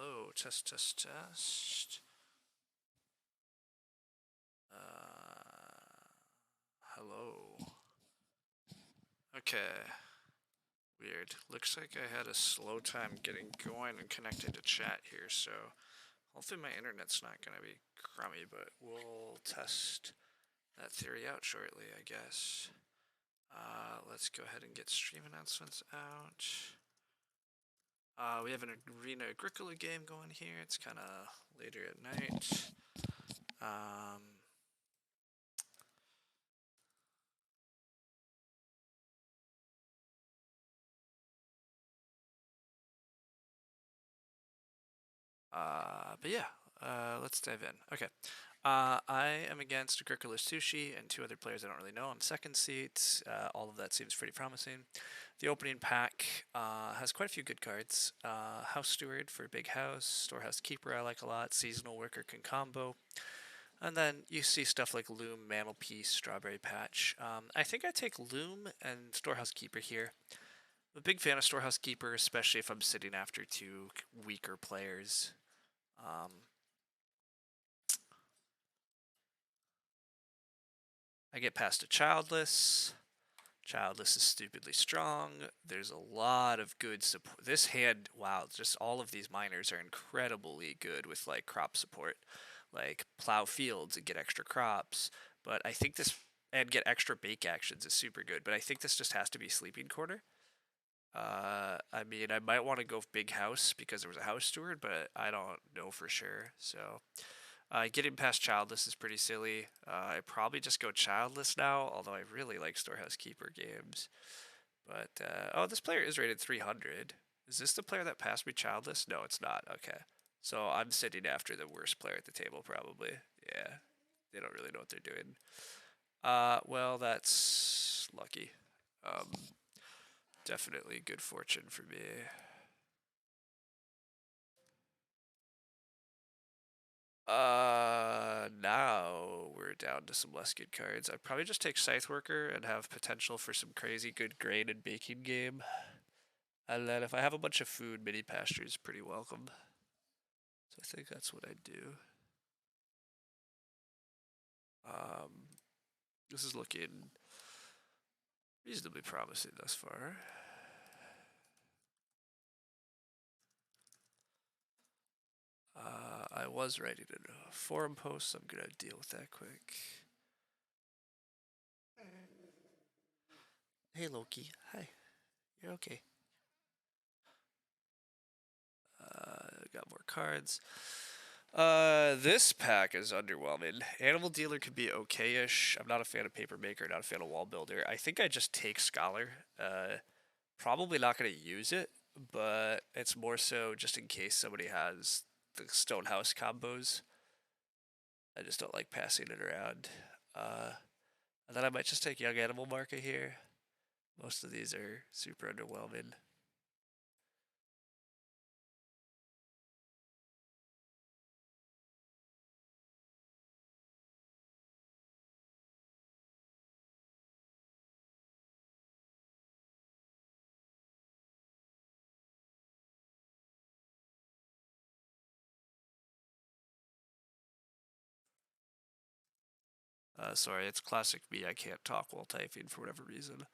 Hello, test, test, test. Hello. Okay. Weird. Looks like I had a slow time getting going and connecting to chat here, so hopefully my internet's not gonna be crummy, but we'll test that theory out shortly, I guess. Let's go ahead and get stream announcements out. We have an Arena Agricola game going here. It's kind of later at night. But yeah, let's dive in. Okay. I am against Agricola Sushi and two other players I don't really know on the second seat. All of that seems pretty promising. The opening pack has quite a few good cards. House Steward for Big House, Storehouse Keeper I like a lot, Seasonal Worker can combo. And then you see stuff like Loom, Mantelpiece, Strawberry Patch. I think I take Loom and Storehouse Keeper here. I'm a big fan of Storehouse Keeper, especially if I'm sitting after two weaker players. I get past a Childless. Childless is stupidly strong. There's a lot of good support. This hand, wow, just all of these miners are incredibly good with like crop support. Like plow fields and get extra crops. But I think this, and get extra bake actions is super good. But I think this just has to be Sleeping Corner. I mean, I might want to go Big House because there was a House Steward, but I don't know for sure. So getting past Childless is pretty silly. I probably just go Childless now, although I really like Storehouse Keeper games. But, oh, this player is rated 300. Is this the player that passed me Childless? No, it's not. Okay. So I'm sitting after the worst player at the table, probably. Yeah. They don't really know what they're doing. Well, that's lucky. Definitely good fortune for me. Now we're down to some less good cards. I'd probably just take Scythe Worker and have potential for some crazy good grain and baking game. And then if I have a bunch of food, mini pasture is pretty welcome. So I think that's what I'd do. This is looking reasonably promising thus far. I was writing a forum post, so I'm gonna deal with that quick. Hey Loki, hi. You're okay. Got more cards. This pack is underwhelming. Animal Dealer could be okay-ish. I'm not a fan of Paper Maker, not a fan of Wall Builder. I think I just take Scholar. Probably not going to use it, but it's more so just in case somebody has the Stonehouse combos. I just don't like passing it around. And then I might just take Young Animal Marker here. Most of these are super underwhelming. Sorry, it's classic me. I can't talk while typing for whatever reason.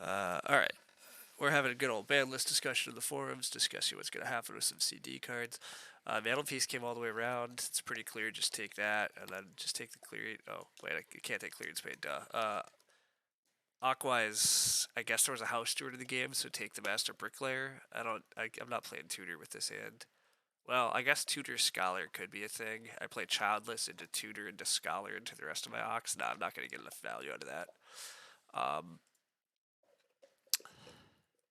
All right. We're having a good old ban list discussion in the forums, discussing what's going to happen with some CD cards. Mantelpiece came all the way around. It's pretty clear. Just take that, and then just take the clear. Oh, wait, I can't take clearance paint. Duh. Aqua is, I guess there was a house steward in the game, so take the Master Bricklayer. I'm not playing Tutor with this hand. Well, I guess Tutor Scholar could be a thing. I play Childless into Tutor into Scholar into the rest of my Ox. No, I'm not going to get enough value out of that.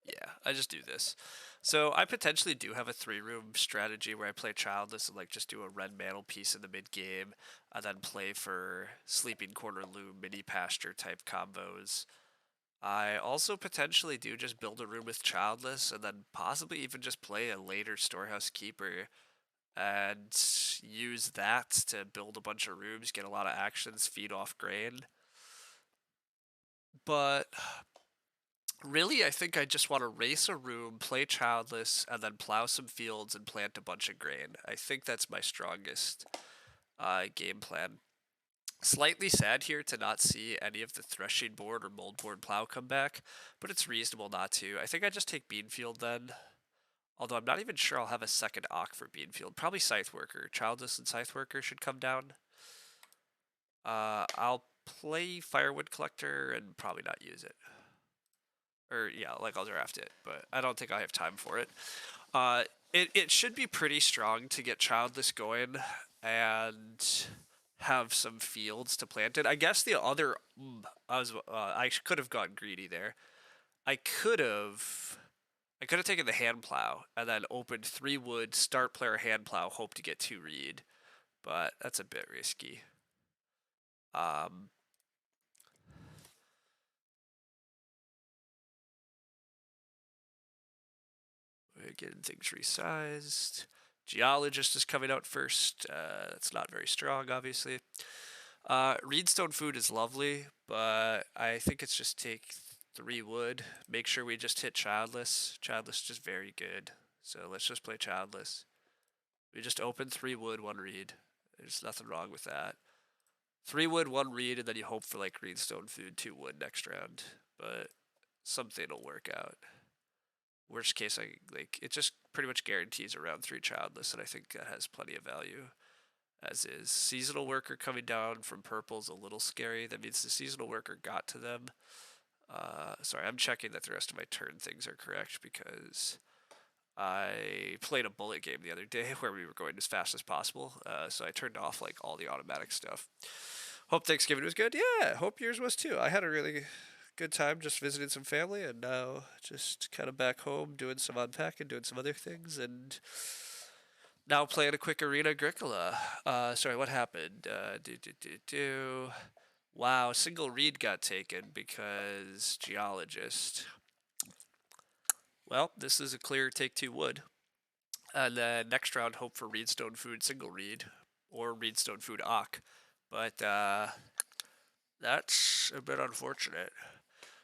Yeah, I just do this. So I potentially do have a 3-room strategy where I play Childless and like just do a red mantle piece in the mid game, and then play for Sleeping Corner Loom, mini pasture type combos. I also potentially do just build a room with Childless and then possibly even just play a later Storehouse Keeper and use that to build a bunch of rooms, get a lot of actions, feed off grain. But really, I think I just want to race a room, play Childless, and then plow some fields and plant a bunch of grain. I think that's my strongest game plan. Slightly sad here to not see any of the threshing board or moldboard plow come back, but it's reasonable not to. I think I just take Beanfield then. Although I'm not even sure I'll have a second Ock for Beanfield. Probably Scythe Worker. Childless and Scythe Worker should come down. I'll play Firewood Collector and probably not use it. Or yeah, like I'll draft it, but I don't think I have time for it. It should be pretty strong to get Childless going and have some fields to plant it. I guess the other I could have gotten greedy there. I could have taken the hand plow and then opened 3 wood, start player hand plow, hope to get 2 reed, but that's a bit risky. We're getting things resized. Geologist is coming out first. That's not very strong, obviously. Reedstone food is lovely, but I think it's just take 3 wood. Make sure we just hit Childless. Childless is just very good. So let's just play Childless. We just open 3 wood, 1 reed. There's nothing wrong with that. 3 wood, 1 reed, and then you hope for like Greenstone food, 2 wood next round. But something will work out. Worst case, it just pretty much guarantees around 3 Childless, and I think that has plenty of value. As is. Seasonal Worker coming down from purple is a little scary. That means the Seasonal Worker got to them. Sorry, I'm checking that the rest of my turn things are correct because I played a bullet game the other day where we were going as fast as possible. So I turned off like all the automatic stuff. Hope Thanksgiving was good. Yeah, hope yours was too. I had a really good time just visiting some family and now just kind of back home doing some unpacking, doing some other things, and now playing a quick Arena Agricola. Sorry, what happened? Wow, single reed got taken because Geologist. Well, this is a clear take 2 wood. And then next round, hope for Reedstone Food single reed or Reedstone Food Ock. But that's a bit unfortunate.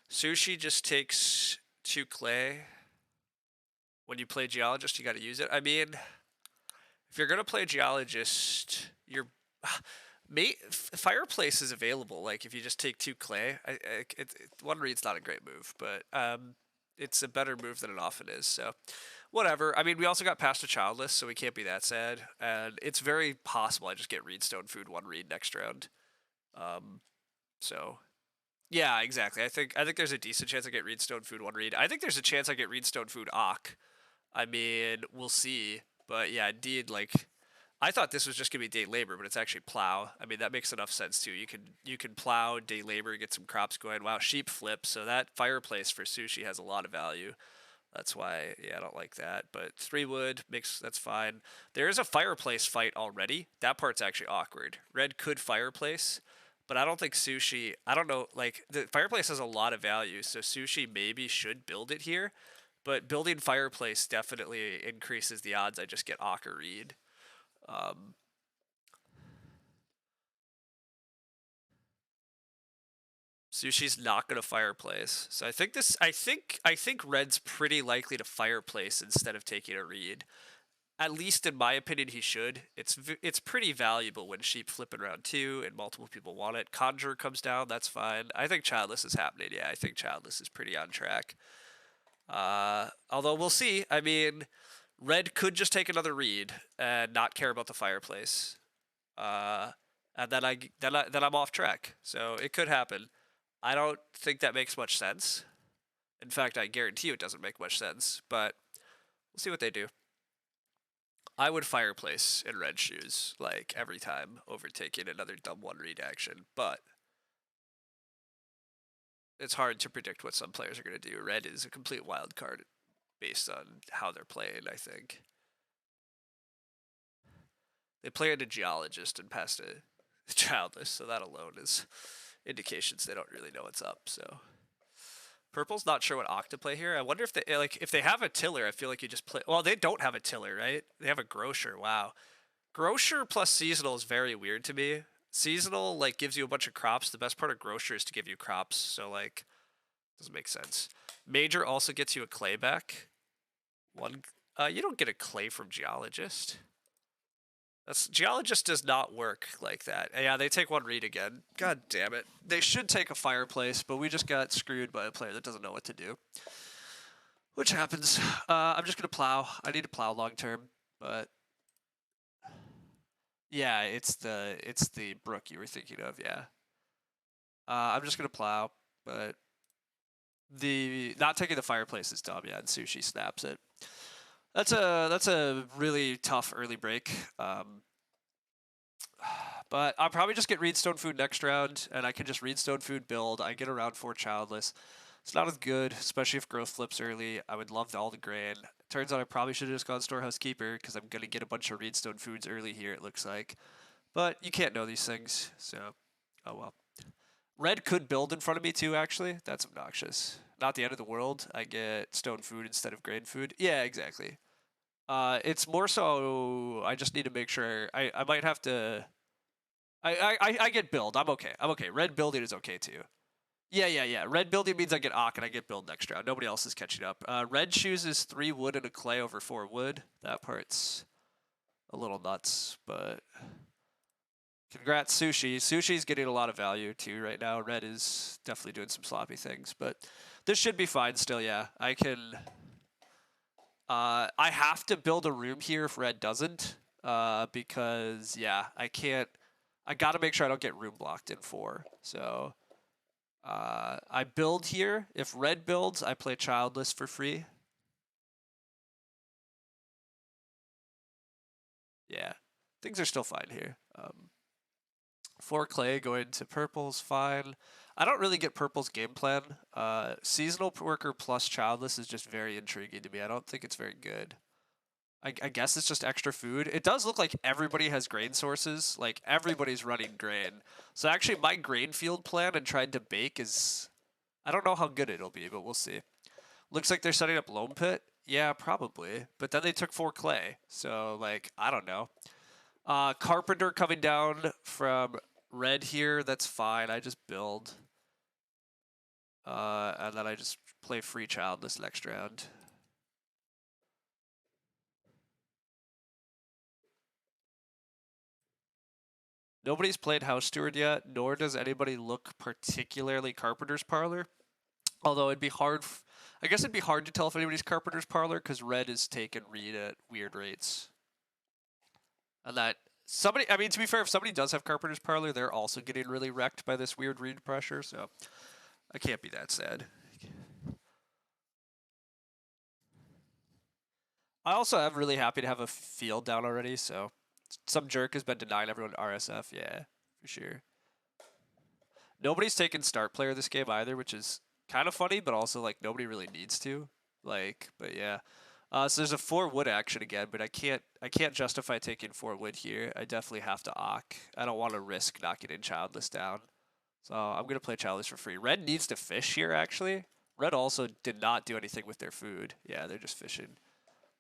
Sushi just takes 2 clay. When you play Geologist, you got to use it. I mean, if you're going to play Geologist, Fireplace is available. Like if you just take 2 clay, 1 reed's not a great move, but it's a better move than it often is. So whatever. I mean, we also got past a Childless, so we can't be that sad. And it's very possible I just get Reedstone Food 1 reed next round. So yeah, exactly. I think there's a decent chance I get Reedstone Food 1 reed. I think there's a chance I get Reedstone Food Ock. I mean, we'll see. But yeah, indeed, like I thought this was just gonna be day labor, but it's actually plow. I mean, that makes enough sense too. You can plow day labor, get some crops going. Wow, sheep flip. So that fireplace for sushi has a lot of value. That's why, yeah, I don't like that. But 3 wood that's fine. There is a fireplace fight already. That part's actually awkward. Red could fireplace, but I don't think sushi. I don't know. Like the fireplace has a lot of value, so sushi maybe should build it here. But building fireplace definitely increases the odds I just get Ock or Reed. Sushi's not gonna fireplace, so I think Red's pretty likely to fireplace instead of taking a reed. At least in my opinion, he should. It's pretty valuable when sheep flip in round 2 and multiple people want it. Conjure comes down, that's fine. I think Childless is happening. Yeah, I think Childless is pretty on track. Although we'll see. I mean, Red could just take another read and not care about the fireplace. And then I'm off track. So it could happen. I don't think that makes much sense. In fact, I guarantee you it doesn't make much sense. But we'll see what they do. I would fireplace in red shoes, like, every time, over taking another dumb one read action, but it's hard to predict what some players are going to do. Red is a complete wild card based on how they're playing, I think. They played a geologist and passed a childless, so that alone is indications they don't really know what's up, so... Purple's not sure what Octa play here. I wonder if they have a tiller, I feel like you just play... Well, they don't have a tiller, right? They have a grocer, wow. Grocer plus seasonal is very weird to me. Seasonal, like, gives you a bunch of crops. The best part of grocer is to give you crops, so, like, doesn't make sense. Major also gets you a clay back. You don't get a clay from geologist. Geologist does not work like that. Yeah, they take one read again. God damn it. They should take a fireplace, but we just got screwed by a player that doesn't know what to do. Which happens. I'm just gonna plow. I need to plow long term, but yeah, it's the brook you were thinking of. Yeah. I'm just gonna plow, but the not taking the fireplace is dumb. Yeah, and Sushi snaps it. That's a really tough early break. But I'll probably just get Reedstone Food next round, and I can just Reedstone Food build. I get around 4 Childless. It's not as good, especially if growth flips early. I would love all the grain. Turns out I probably should have just gone Storehouse Keeper, because I'm going to get a bunch of Reedstone Foods early here, it looks like. But you can't know these things, so oh well. Red could build in front of me too, actually. That's obnoxious. Not the end of the world. I get stone food instead of grain food. Yeah, exactly. It's more so I just need to make sure I might have to... I get build. I'm okay. I'm okay. Red building is okay too. Yeah. Red building means I get Ock and I get build next round. Nobody else is catching up. Red chooses 3 wood and a clay over 4 wood. That part's a little nuts, but congrats, Sushi. Sushi's getting a lot of value too right now. Red is definitely doing some sloppy things, but this should be fine still, yeah. I can... I have to build a room here if Red doesn't, because, yeah, I can't... I gotta make sure I don't get room blocked in 4, so... I build here. If Red builds, I play Childless for free. Yeah, things are still fine here. 4 clay going to Purple's fine. I don't really get Purple's game plan. Seasonal worker plus Childless is just very intriguing to me. I don't think it's very good. I guess it's just extra food. It does look like everybody has grain sources. Like, everybody's running grain. So actually, my grain field plan and trying to bake is... I don't know how good it'll be, but we'll see. Looks like they're setting up Loam Pit. Yeah, probably. But then they took 4 clay. So, like, I don't know. Carpenter coming down from Red here. That's fine. I just build. And then I just play free Childless next round. Nobody's played House Steward yet, nor does anybody look particularly Carpenter's Parlor. Although it'd be hard... I guess it'd be hard to tell if anybody's Carpenter's Parlor, because Red is taking read at weird rates. And that... Somebody... I mean, to be fair, if somebody does have Carpenter's Parlor, they're also getting really wrecked by this weird read pressure, so... I can't be that sad. I also am really happy to have a field down already, so... Some jerk has been denying everyone RSF, yeah, for sure. Nobody's taken start player this game either, which is kind of funny, but also, like, nobody really needs to. Like, but yeah. So there's a 4 wood action again, but I can't justify taking 4 wood here. I definitely have to Ock. I don't want to risk not getting Childless down. So I'm going to play Childless for free. Red needs to fish here, actually. Red also did not do anything with their food. Yeah, they're just fishing.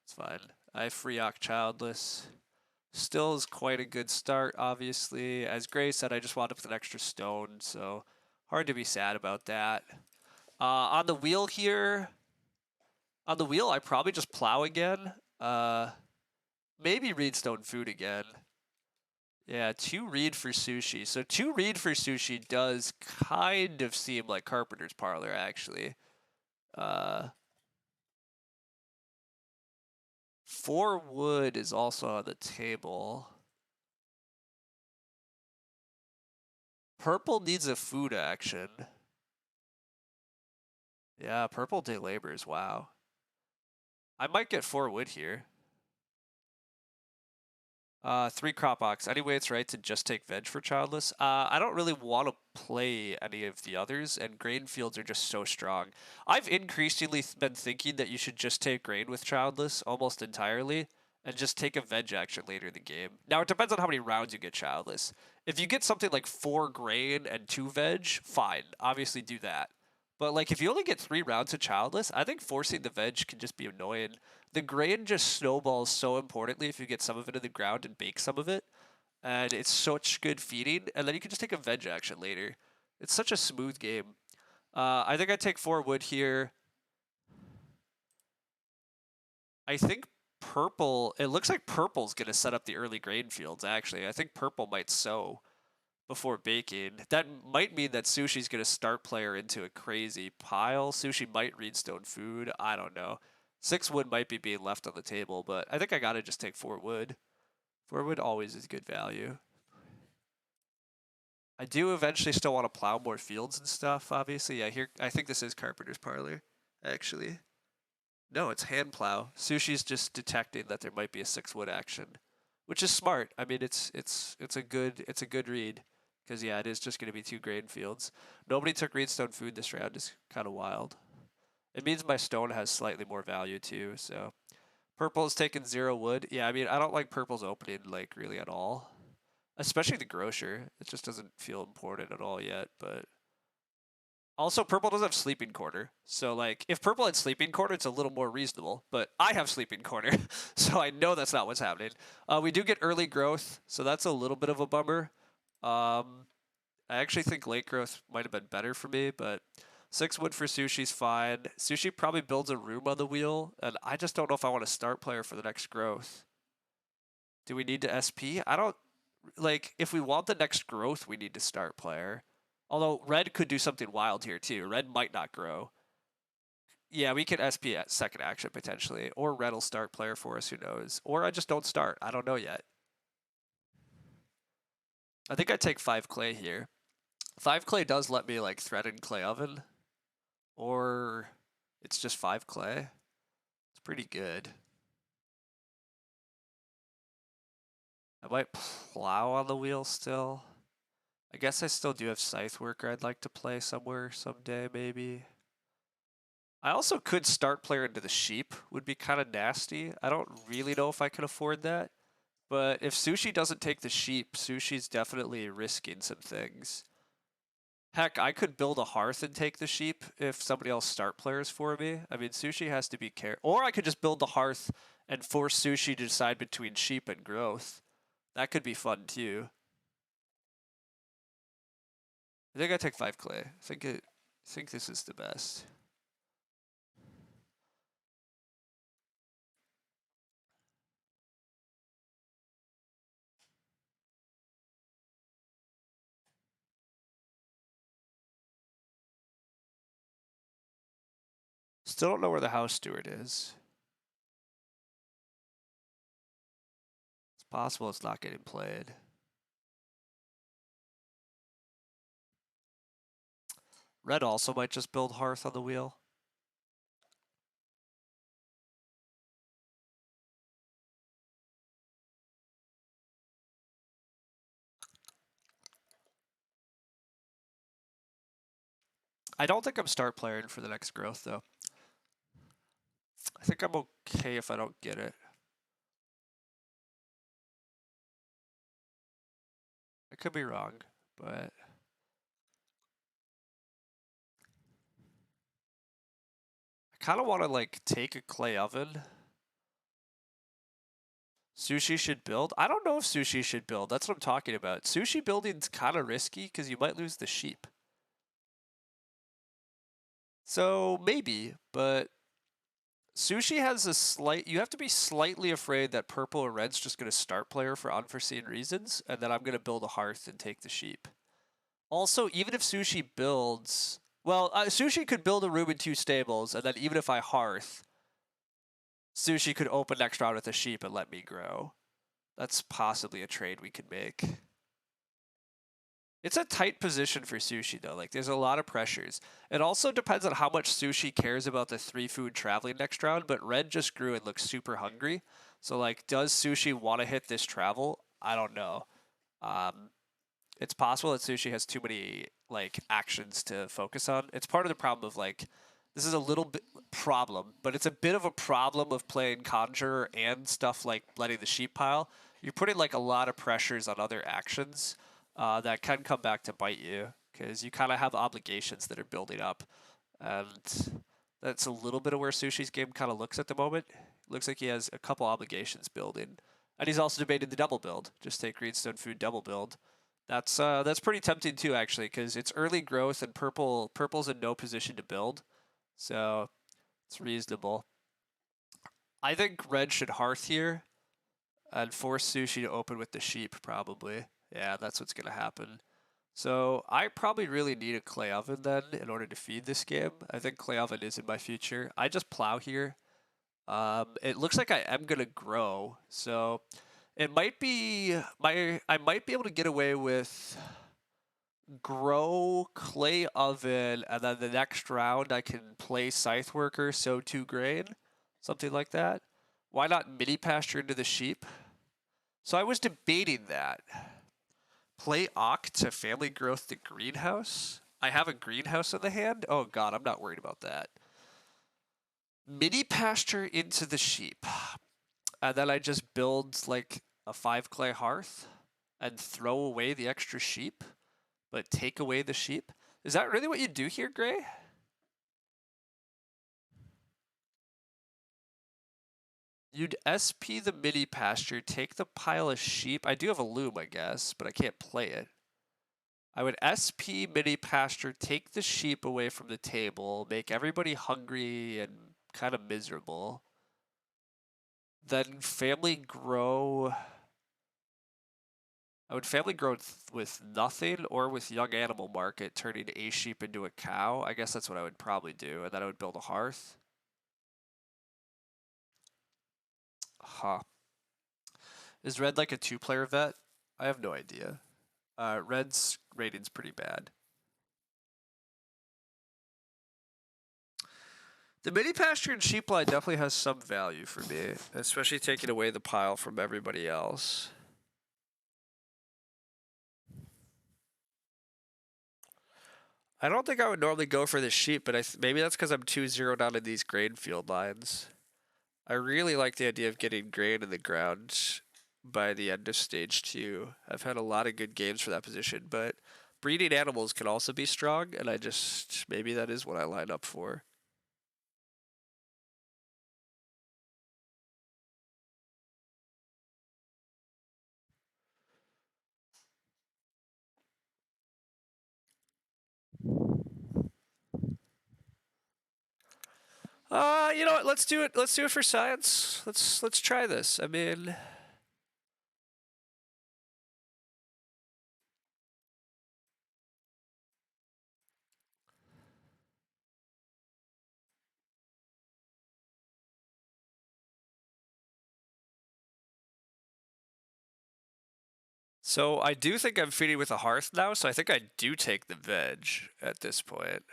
It's fine. I free Ock Childless. Still is quite a good start, obviously. As Gray said, I just wound up with an extra stone, so hard to be sad about that. On the wheel here, I probably just plow again. maybe Reedstone food again. Yeah, 2 reed for sushi. So 2 reed for sushi does kind of seem like Carpenter's Parlor, actually. 4 wood is also on the table. Purple needs a food action. Yeah, purple day labors, wow. I might get 4 wood here. 3 crop ox. Anyway, it's right to just take veg for childless. I don't really want to play any of the others, and grain fields are just so strong. I've increasingly been thinking that you should just take grain with childless almost entirely, and just take a veg action later in the game. Now, it depends on how many rounds you get childless. If you get something like 4 grain and 2 veg, fine. Obviously do that. But like if you only get 3 rounds of childless, I think forcing the veg can just be annoying. The grain just snowballs so importantly if you get some of it in the ground and bake some of it. And it's such good feeding. And then you can just take a veg action later. It's such a smooth game. I think I take 4 wood here. I think purple, it looks like purple's going to set up the early grain fields, actually. I think purple might sow before baking. That might mean that Sushi's going to start player into a crazy pile. Sushi might Reedstone food. I don't know. 6 wood might be being left on the table, but I think I got to just take 4 wood. 4 wood always is good value. I do eventually still want to plow more fields and stuff, obviously. Yeah, here, I think this is Carpenter's Parlor, actually. No, it's hand plow. Sushi's just detecting that there might be a 6 wood action, which is smart. I mean, it's a good read, because yeah, it is just going to be 2 grain fields. Nobody took Reedstone food this round. Is kind of wild. It means my stone has slightly more value too. So purple is taking 0 wood. Yeah, I mean, I don't like purple's opening like really at all, especially the grocer. It just doesn't feel important at all yet. But also, purple doesn't have sleeping quarter. So, like, if purple had sleeping quarter, it's a little more reasonable. But I have sleeping quarter, so I know that's not what's happening. We do get early growth, so that's a little bit of a bummer. I actually think late growth might have been better for me, but 6 wood for Sushi's fine. Sushi probably builds a room on the wheel, and I just don't know if I want to start player for the next growth. Do we need to SP? I don't, like, if we want the next growth, we need to start player. Although red could do something wild here too. Red might not grow. Yeah, we could SP at second action potentially. Or red will start player for us, who knows. Or I just don't start. I don't know yet. I think I take 5 clay here. 5 clay does let me like threaten clay oven. Or it's just 5 clay. It's pretty good. I might plow on the wheel still. I guess I still do have Scythe Worker I'd like to play somewhere someday, maybe. I also could start player into the sheep, would be kind of nasty. I don't really know if I can afford that. But if Sushi doesn't take the sheep, Sushi's definitely risking some things. Heck, I could build a hearth and take the sheep if somebody else start players for me. I mean, Sushi has to be careful. Or I could just build the hearth and force Sushi to decide between sheep and growth. That could be fun too. I think I take 5 clay. I think this is the best. Still don't know where the house steward is. It's possible it's not getting played. Red also might just build hearth on the wheel. I don't think I'm start playing for the next growth though. I think I'm okay if I don't get it. I could be wrong, but I kind of want to like take a clay oven. Sushi should build. I don't know if Sushi should build. That's what I'm talking about. Sushi building's kind of risky because you might lose the sheep. So maybe, but Sushi has a slight. You have to be slightly afraid that purple or red's just going to start player for unforeseen reasons, and then I'm going to build a hearth and take the sheep. Also, even if Sushi builds, well, Sushi could build a room and 2 stables, and then even if I hearth, Sushi could open next round with a sheep and let me grow. That's possibly a trade we could make. It's a tight position for Sushi, though. Like, there's a lot of pressures. It also depends on how much Sushi cares about the 3 food traveling next round, but Red just grew and looks super hungry. So, like, does Sushi want to hit this travel? I don't know. It's possible that Sushi has too many, like, actions to focus on. It's part of the problem of, like, this is a little bit problem, but it's a bit of a problem of playing Conjurer and stuff like letting the sheep pile. You're putting, like, a lot of pressures on other actions that can come back to bite you because you kind of have obligations that are building up, and that's a little bit of where Sushi's game kind of looks at the moment. Looks like he has a couple obligations building, and he's also debated the double build. Just take Greenstone Food double build. That's pretty tempting too, actually, because it's early growth and purple's in no position to build, so it's reasonable. I think red should hearth here and force Sushi to open with the sheep, probably. Yeah, that's what's gonna happen. So I probably really need a clay oven then in order to feed this game. I think clay oven is in my future. I just plow here. It looks like I am gonna grow, so it might be I might be able to get away with grow clay oven, and then the next round I can play scythe worker, sow 2 grain, something like that. Why not mini pasture into the sheep? So I was debating that. Play Ock to family growth to greenhouse. I have a greenhouse in the hand. Oh god, I'm not worried about that. Mini pasture into the sheep. And then I just build like a 5 clay hearth and throw away the extra sheep, but take away the sheep. Is that really what you do here, Gray? You'd SP the mini pasture, take the pile of sheep. I do have a loom, I guess, but I can't play it. I would SP mini pasture, take the sheep away from the table, make everybody hungry and kind of miserable. Then family grow. I would family grow with nothing or with young animal market, turning a sheep into a cow. I guess that's what I would probably do. And then I would build a hearth. Huh. Is red like a 2-player vet? I have no idea. Red's rating's pretty bad. The mini pasture and sheep line definitely has some value for me, especially taking away the pile from everybody else. I don't think I would normally go for the sheep, but maybe that's because I'm too zeroed out in these grain field lines. I really like the idea of getting grain in the ground by the end of stage 2. I've had a lot of good games for that position, but breeding animals can also be strong, and maybe that is what I line up for. You know what? Let's do it. Let's do it for science. Let's try this. I mean, so I do think I'm feeding with a hearth now, so I think I do take the veg at this point.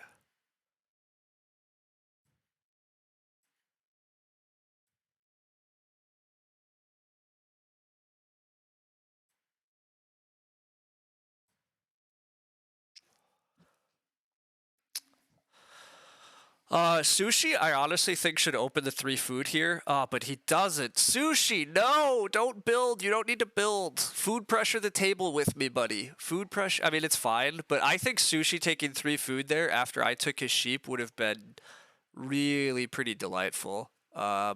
Sushi, I honestly think should open the 3 food here, but he doesn't. Sushi, no, don't build. You don't need to build. Food pressure the table with me, buddy. Food pressure, I mean, it's fine, but I think Sushi taking 3 food there after I took his sheep would have been really pretty delightful. I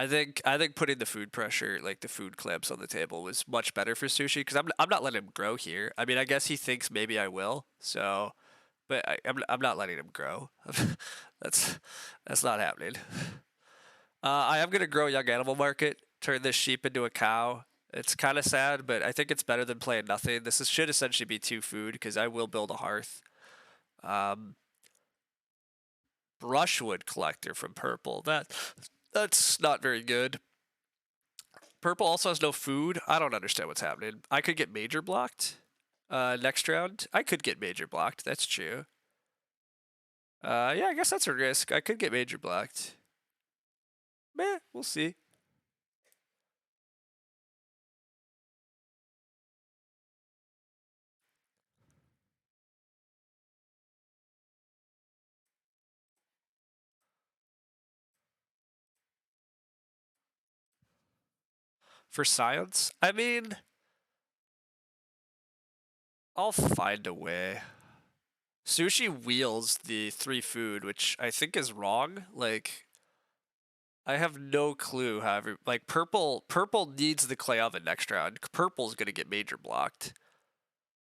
think putting the food pressure, like the food clamps on the table, was much better for Sushi because I'm not letting him grow here. I mean, I guess he thinks maybe I will, so, but I'm not letting him grow. that's not happening. I am gonna grow Young Animal Market, turn this sheep into a cow. It's kind of sad, but I think it's better than playing nothing. Should essentially be 2 food because I will build a hearth. Um, Brushwood Collector from purple. That's not very good. Purple also has no food. I don't understand what's happening. I could get major blocked next round. I could get major blocked. That's true. Yeah, I guess that's a risk. I could get major blocked. Meh, we'll see. For science, I mean, I'll find a way. Sushi wheels the 3 food, which I think is wrong. Like, I have no clue. However, like purple needs the clay oven next round. Purple's gonna get major blocked.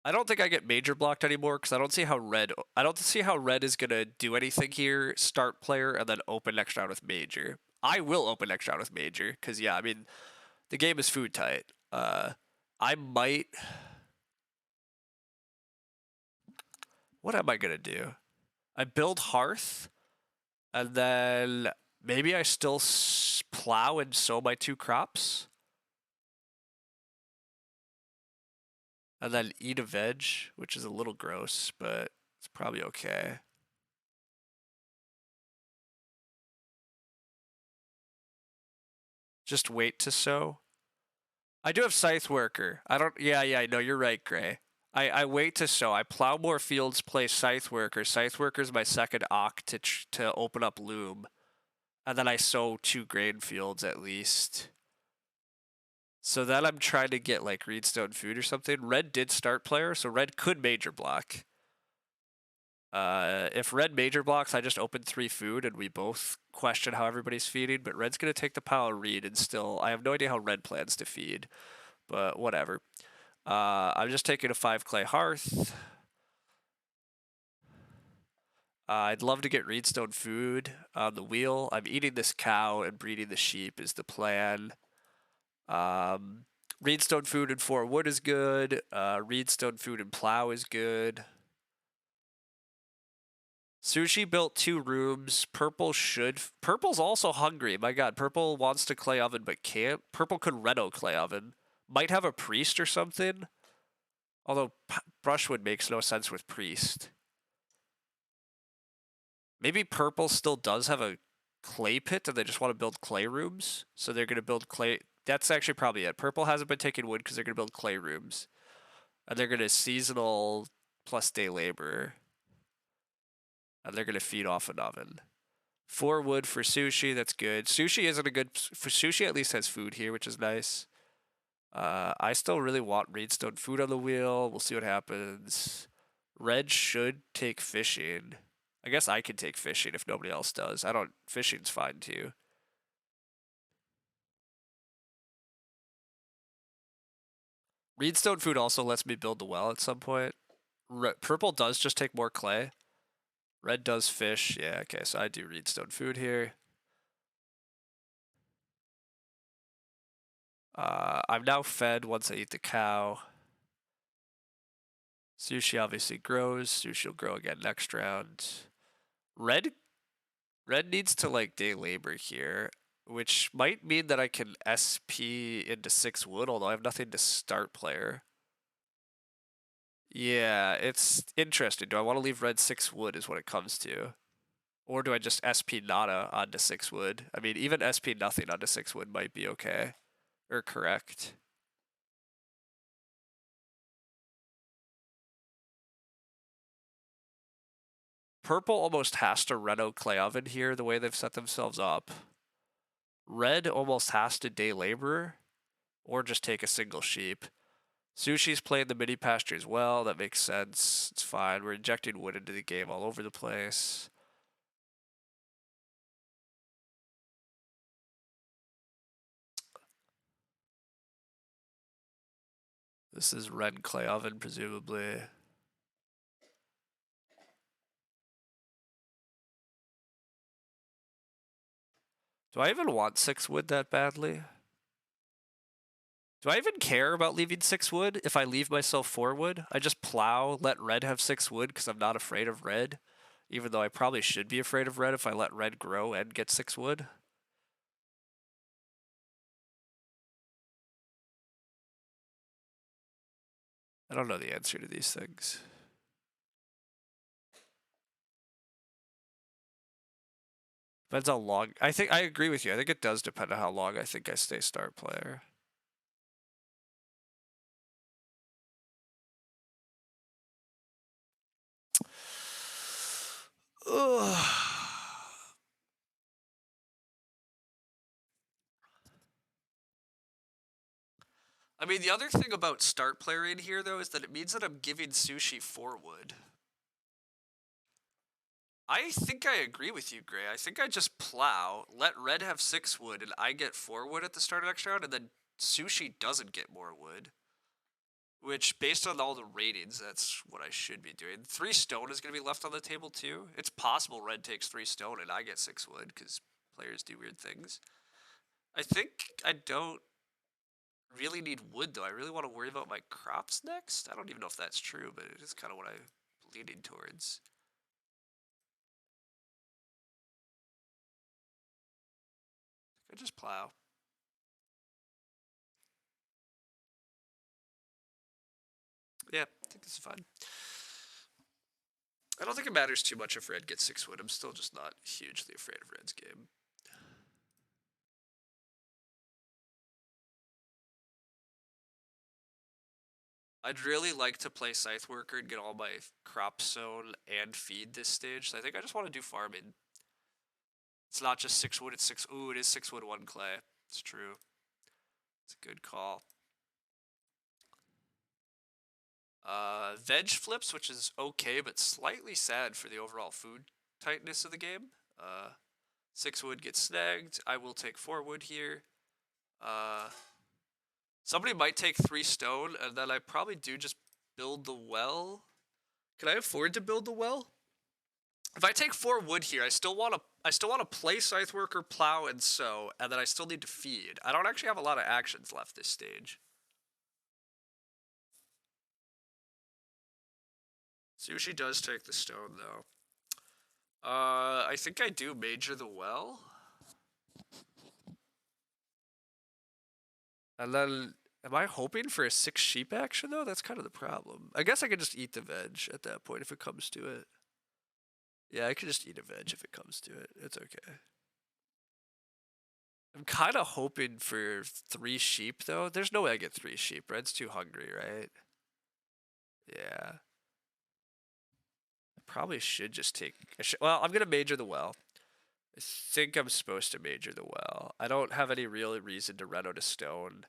I don't think I get major blocked anymore because I don't see how red is gonna do anything here. Start player and then open next round with major. I will open next round with major because yeah, I mean the game is food tight. I might. What am I gonna do? I build hearth and then maybe I still plow and sow my 2 crops. And then eat a veg, which is a little gross, but it's probably okay. Just wait to sow. I do have scythe worker. I don't. Yeah. No, you're right, Gray. I wait to sow. I plow more fields, play scythe worker. Scythe worker is my second ock to open up loom, and then I sow 2 grain fields at least. So then I'm trying to get like reedstone food or something. Red did start player, so red could major block. If red major blocks, I just open 3 food and we both question how everybody's feeding, but red's going to take the pile of reed and still, I have no idea how red plans to feed, but whatever. I'm just taking a 5 clay hearth. I'd love to get reedstone food on the wheel. I'm eating this cow and breeding the sheep is the plan. Reedstone food and 4 wood is good. Reedstone food and plow is good. Sushi built 2 rooms. Purple's also hungry. My god, purple wants to clay oven but can't. Purple could reno clay oven. Might have a priest or something. Although brushwood makes no sense with priest. Maybe purple still does have a clay pit and they just want to build clay rooms. So they're going to build clay. That's actually probably it. Purple hasn't been taking wood because they're going to build clay rooms. And they're going to seasonal plus day labor. And they're going to feed off an oven. 4 wood for sushi, that's good. Sushi isn't a good... For sushi at least has food here, which is nice. I still really want reedstone food on the wheel. We'll see what happens. Red should take fishing. I guess I can take fishing if nobody else does. Fishing's fine too. Reedstone food also lets me build the well at some point. Purple does just take more clay. Red does fish. Yeah, okay, so I do reedstone food here. I'm now fed once I eat the cow. Sushi obviously grows. Sushi will grow again next round. Red needs to like day labor here, which might mean that I can SP into 6 wood, although I have nothing to start player. Yeah, it's interesting. Do I want to leave red 6 wood is what it comes to. Or do I just SP nada onto 6 wood? I mean, even SP nothing onto 6 wood might be okay. Or correct. Purple almost has to reno clay oven here the way they've set themselves up. Red almost has to day laborer or just take a single sheep. Sushi's playing the mini pasture as well. That makes sense. It's fine. We're injecting wood into the game all over the place. This is red clay oven, presumably. Do I even want 6 wood that badly? Do I even care about leaving 6 wood if I leave myself 4 wood? I just plow, let red have 6 wood because I'm not afraid of red. Even though I probably should be afraid of red if I let red grow and get 6 wood. I don't know the answer to these things. Depends how long. I think I agree with you. I think it does depend on how long I think I stay star player. Ugh. I mean, the other thing about start player in here, though, is that it means that I'm giving Sushi 4 wood. I think I agree with you, Gray. I think I just plow, let red have 6 wood, and I get 4 wood at the start of next round, and then Sushi doesn't get more wood. Which, based on all the ratings, that's what I should be doing. 3 stone is going to be left on the table, too. It's possible red takes 3 stone and I get 6 wood, because players do weird things. I think I don't really need wood, though. I really want to worry about my crops next. I don't even know if that's true, but it is kind of what I'm leaning towards. I just plow. Yeah, I think this is fine. I don't think it matters too much if red gets 6 wood. I'm still just not hugely afraid of red's game. I'd really like to play Scythe Worker and get all my crops sown and feed this stage, so I think I just want to do farming. It's not just 6 wood, it's 6... Ooh, it is 6 wood, 1 clay. It's true. It's a good call. Veg flips, which is okay, but slightly sad for the overall food tightness of the game. 6 wood gets snagged. I will take 4 wood here. Somebody might take 3 stone, and then I probably do just build the well. Can I afford to build the well? If I take 4 wood here, I still want to play Scythe Worker, plow, and sow, and then I still need to feed. I don't actually have a lot of actions left this stage. Sushi does take the stone, though. I think I do major the well. And then, am I hoping for a 6 sheep action, though? That's kind of the problem. I guess I could just eat the veg at that point if it comes to it. Yeah, I could just eat a veg if it comes to it. It's okay. I'm kind of hoping for 3 sheep, though. There's no way I get 3 sheep. Red's too hungry, right? Yeah. I probably should just take... Well, I'm going to major the well. I think I'm supposed to major the well. I don't have any real reason to run out of stone.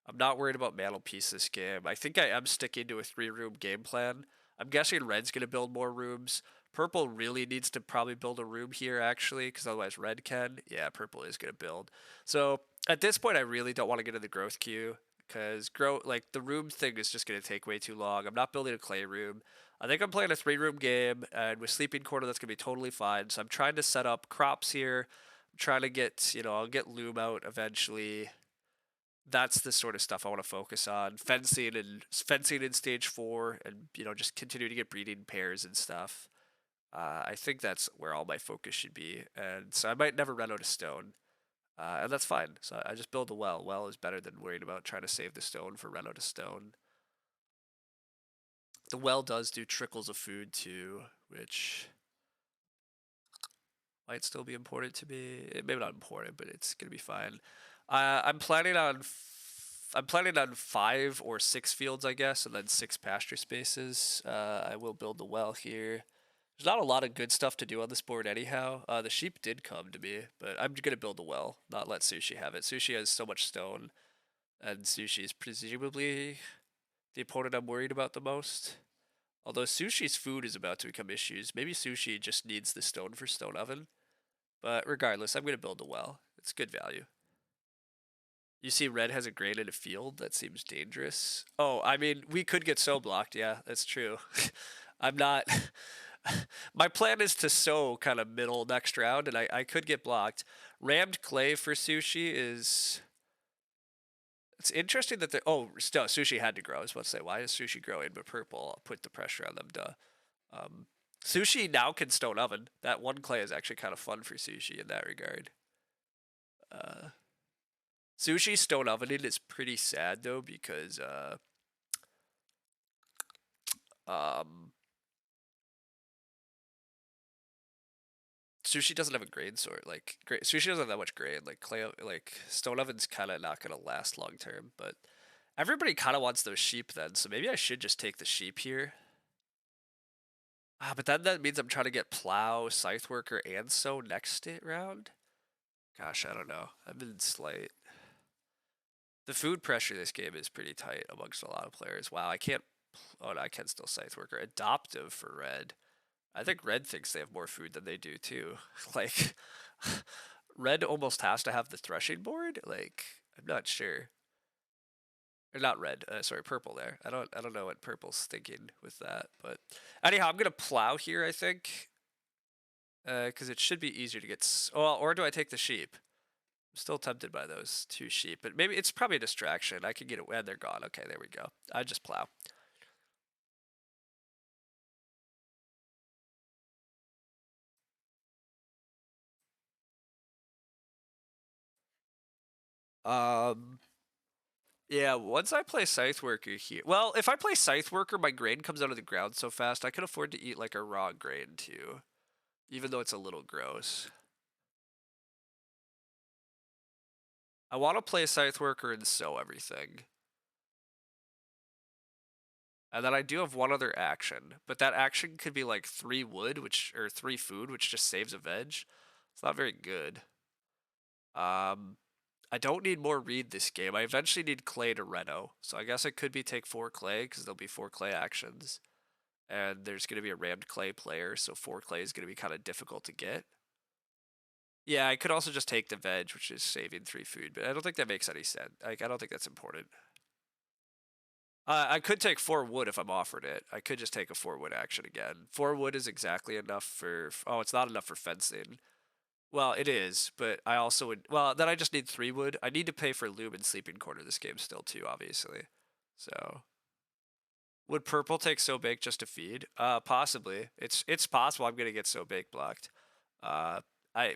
I'm not worried about mantle piece this game. I think I am sticking to a 3-room game plan. I'm guessing red's going to build more rooms. Purple really needs to probably build a room here, actually, because otherwise red can. Yeah, purple is going to build. So at this point, I really don't want to get in the growth queue, because the room thing is just going to take way too long. I'm not building a clay room. I think I'm playing a 3-room game, and with sleeping quarter, that's going to be totally fine. So I'm trying to set up crops here. I'm trying to get, I'll get loom out eventually. That's the sort of stuff I want to focus on. Fencing in stage 4, and just continue to get breeding pairs and stuff. I think that's where all my focus should be, and so I might never run out of stone, and that's fine. So I just build a well. Well is better than worrying about trying to save the stone for run out of stone. The well does do trickles of food too, which might still be important to me. Maybe not important, but it's gonna be fine. I'm planning on 5 or 6 fields, I guess, and then 6 pasture spaces. I will build the well here. There's not a lot of good stuff to do on this board anyhow. The sheep did come to me, but I'm gonna build the well, not let Sushi have it. Sushi has so much stone, and Sushi is presumably the opponent I'm worried about the most. Although Sushi's food is about to become issues, maybe Sushi just needs the stone for stone oven. But regardless, I'm gonna build the well. It's good value. You see red has a grain in a field? That seems dangerous. Oh, I mean, we could get so blocked. Yeah, that's true. I'm not... My plan is to sow kind of middle next round, and I could get blocked. Rammed clay for sushi is. It's interesting that oh, no, sushi had to grow. I was about to say, why is sushi growing? But purple, I'll put the pressure on them, duh. Um, Sushi now can stone oven. That one clay is actually kind of fun for sushi in that regard. Uh, Sushi stone ovening is pretty sad though because um, sushi doesn't have a grain sort. Like sushi doesn't have that much grain. Like like stone oven's kind of not gonna last long term. But everybody kind of wants those sheep then, so maybe I should just take the sheep here. But then that means I'm trying to get plow, scythe worker, and sow next round. Gosh, I don't know. I've been slight. The food pressure this game is pretty tight amongst a lot of players. Wow, I can't. Oh, no, I can still scythe worker. Adoptive for red. I think red thinks they have more food than they do too. Like, red almost has to have the threshing board. Like, I'm not sure. Or not red. Sorry, purple. There. I don't know what purple's thinking with that. But anyhow, I'm gonna plow here. I think. Because it should be easier to get. Well, or do I take the sheep? I'm still tempted by those two sheep, but maybe it's probably a distraction. I can get it. And they're gone. Okay, there we go. I just plow. Um. Yeah, once I play Scythe Worker here. Well, if I play Scythe Worker, my grain comes out of the ground so fast, I can afford to eat like a raw grain too. Even though it's a little gross. I want to play Scythe Worker and sow everything. And then I do have one other action, but that action could be like 3 wood, or 3 food, which just saves a veg. It's not very good. I don't need more reed this game. I eventually need clay to reno, so I guess it could be take 4 clay because there'll be 4 clay actions. And there's going to be a rammed clay player, so 4 clay is going to be kind of difficult to get. Yeah, I could also just take the veg, which is saving 3 food, but I don't think that makes any sense. Like, I don't think that's important. I could take 4 wood if I'm offered it. I could just take a 4 wood action again. 4 wood is exactly enough for. Oh, it's not enough for fencing. Well, it is, but I also would. Well, then I just need 3 wood. I need to pay for loom and sleeping quarter this game still too, obviously. So would purple take so bake just to feed? Possibly. It's possible I'm gonna get so bake blocked.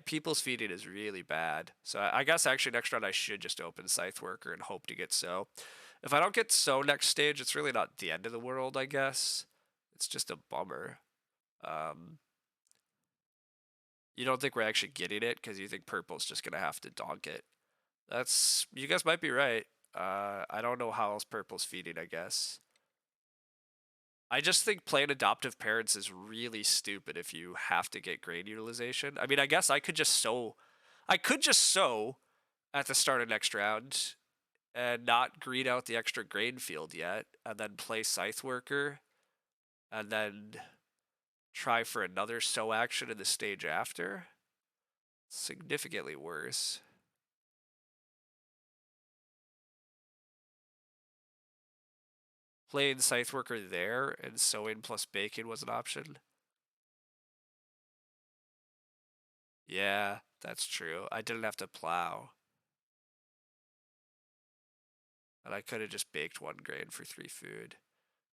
People's feeding is really bad. So I guess actually next round I should just open Scythe Worker and hope to get so. If I don't get so next stage, it's really not the end of the world, I guess. It's just a bummer. You don't think we're actually getting it because you think purple's just gonna have to donk it. You guys might be right. I don't know how else purple's feeding, I guess. I just think playing adoptive parents is really stupid if you have to get grain utilization. I mean, I guess I could just sow. I could just sow at the start of next round and not greed out the extra grain field yet, and then play Scythe Worker, and then try for another sow action in the stage after. Significantly worse. Playing Scythe Worker there and sowing plus bacon was an option. Yeah, that's true. I didn't have to plow. And I could have just baked 1 grain for 3 food.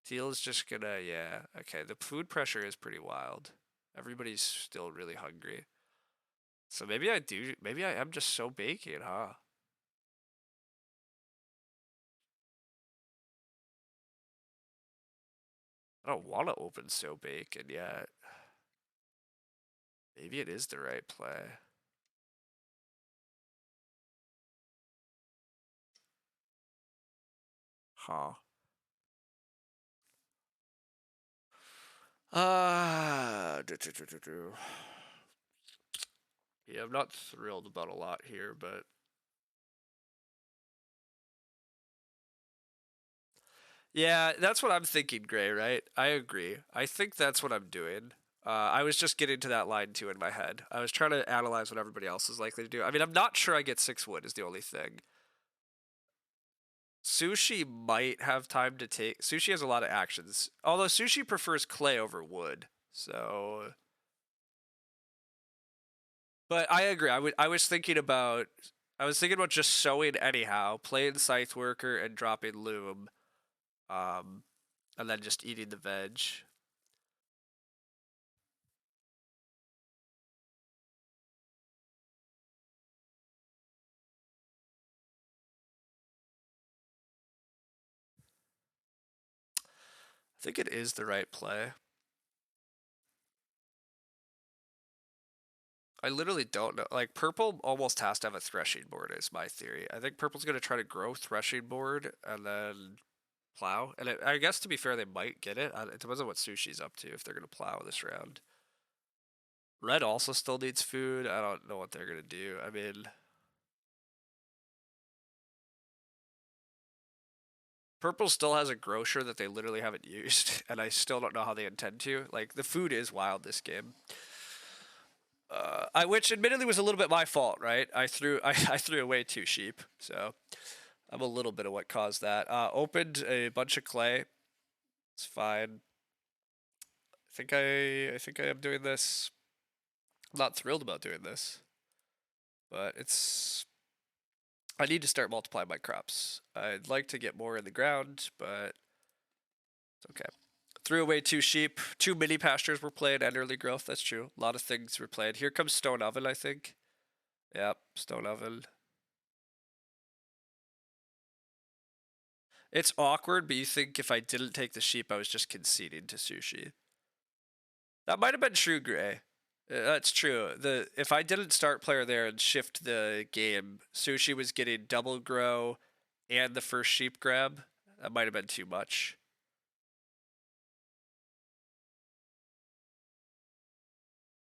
Teal is just gonna, yeah. Okay, the food pressure is pretty wild. Everybody's still really hungry. So maybe I am just so baking, huh? I don't want to open so bacon yet. Maybe it is the right play. Huh. Yeah, I'm not thrilled about a lot here, but yeah, that's what I'm thinking, Gray, right? I agree. I think that's what I'm doing. I was just getting to that line too in my head. I was trying to analyze what everybody else is likely to do. I mean, I'm not sure I get 6 wood is the only thing. Sushi might have time to take. Sushi has a lot of actions. Although Sushi prefers clay over wood. So, but I agree. I was thinking about just sowing anyhow, playing Scythe Worker and dropping Loom, um, and then just eating the veg. I think it is the right play. I literally don't know. Like, purple almost has to have a threshing board, is my theory. I think purple's going to try to grow threshing board and then plow. And I guess, to be fair, they might get it. It depends on what Sushi's up to if they're going to plow this round. Red also still needs food. I don't know what they're going to do. I mean, purple still has a grocer that they literally haven't used, and I still don't know how they intend to. Like, the food is wild this game. Which admittedly was a little bit my fault, right? I threw away 2 sheep, so I'm a little bit of what caused that. Opened a bunch of clay. It's fine. I think I am doing this. I'm not thrilled about doing this, but I need to start multiplying my crops. I'd like to get more in the ground, but it's okay. Threw away 2 sheep. 2 mini pastures were played and early growth. That's true. A lot of things were played. Here comes stone oven, I think. Yep, stone oven. It's awkward, but you think if I didn't take the sheep, I was just conceding to Sushi. That might have been true, Gray. That's true. If I didn't start player there and shift the game, Sushi was getting double grow and the first sheep grab. That might have been too much.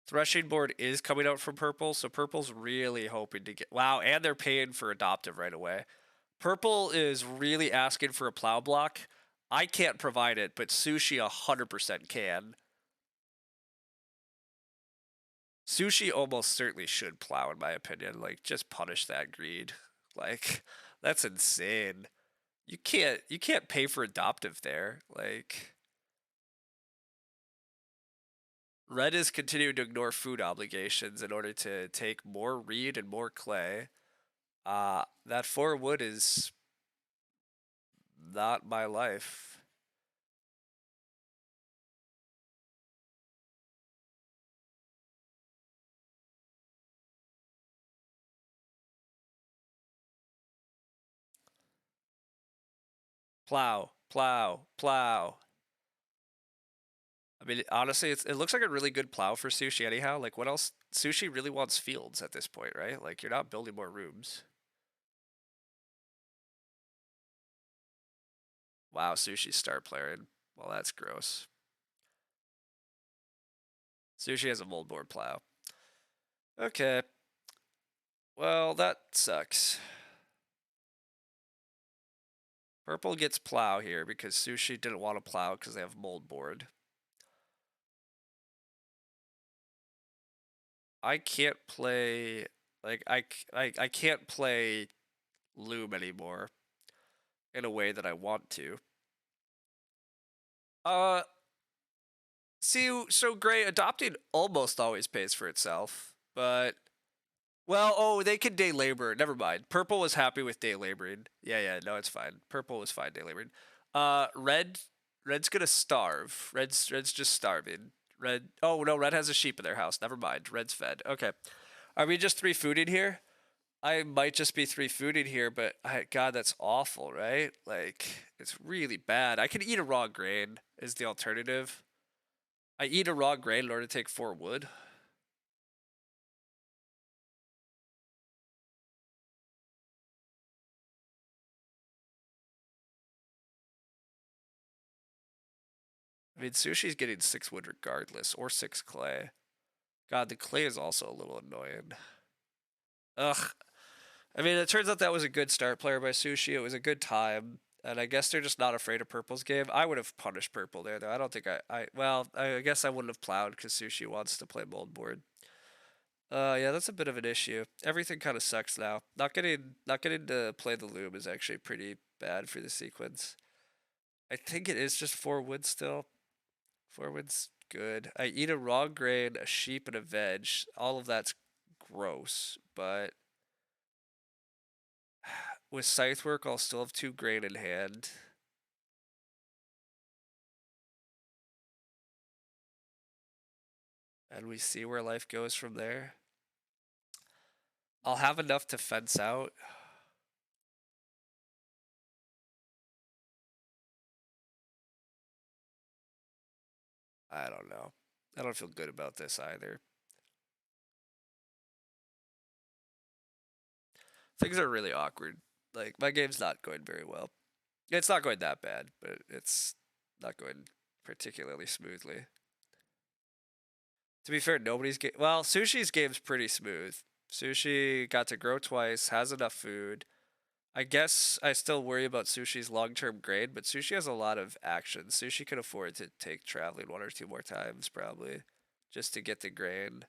Threshing board is coming out from purple, so purple's really hoping to get... Wow, and they're paying for adoptive right away. Purple is really asking for a plow block. I can't provide it, but Sushi 100% can. Sushi almost certainly should plow, in my opinion. Like, just punish that greed. Like, that's insane. You can't pay for adoptive there. Like, Red is continuing to ignore food obligations in order to take more reed and more clay. That 4 wood is not my life. Plow, plow, plow. I mean, honestly, it looks like a really good plow for Sushi anyhow. Like, what else? Sushi really wants fields at this point, right? Like, you're not building more rooms. Wow, Sushi's star player. Well, that's gross. Sushi has a moldboard plow. Okay. Well, that sucks. Purple gets plow here because Sushi didn't want to plow because they have moldboard. I can't play... Like, I can't play Loom anymore in a way that I want to. See, so Gray, adopting almost always pays for itself, but... Well, oh, they could day labor. Never mind. Purple was happy with day laboring. Yeah, no, it's fine. Purple was fine day laboring. Red's gonna starve. Red's just starving. Red, oh no, Red has a sheep in their house. Never mind. Red's fed. Okay. Are we just 3 fooding here? I might just be 3 fooding here, but God, that's awful, right? Like, it's really bad. I could eat a raw grain is the alternative. I eat a raw grain in order to take 4 wood. I mean, Sushi's getting 6 wood regardless, or 6 clay. God, the clay is also a little annoying. Ugh. I mean, it turns out that was a good start player by Sushi. It was a good time. And I guess they're just not afraid of Purple's game. I would have punished Purple there, though. I don't think well, I guess I wouldn't have plowed because Sushi wants to play moldboard. Yeah, that's a bit of an issue. Everything kind of sucks now. Not getting to play the loom is actually pretty bad for the sequence. I think it is just 4 wood still. 4 wood's good. I eat a raw grain, a sheep, and a veg. All of that's gross, but with scythe work, I'll still have 2 grain in hand. And we see where life goes from there. I'll have enough to fence out. I don't know. I don't feel good about this either. Things are really awkward. Like, my game's not going very well. It's not going that bad, but it's not going particularly smoothly. To be fair, nobody's game. Well, Sushi's game's pretty smooth. Sushi got to grow twice, has enough food. I guess I still worry about Sushi's long-term grade, but Sushi has a lot of action. Sushi can afford to take traveling 1 or 2 more times, probably, just to get the grain.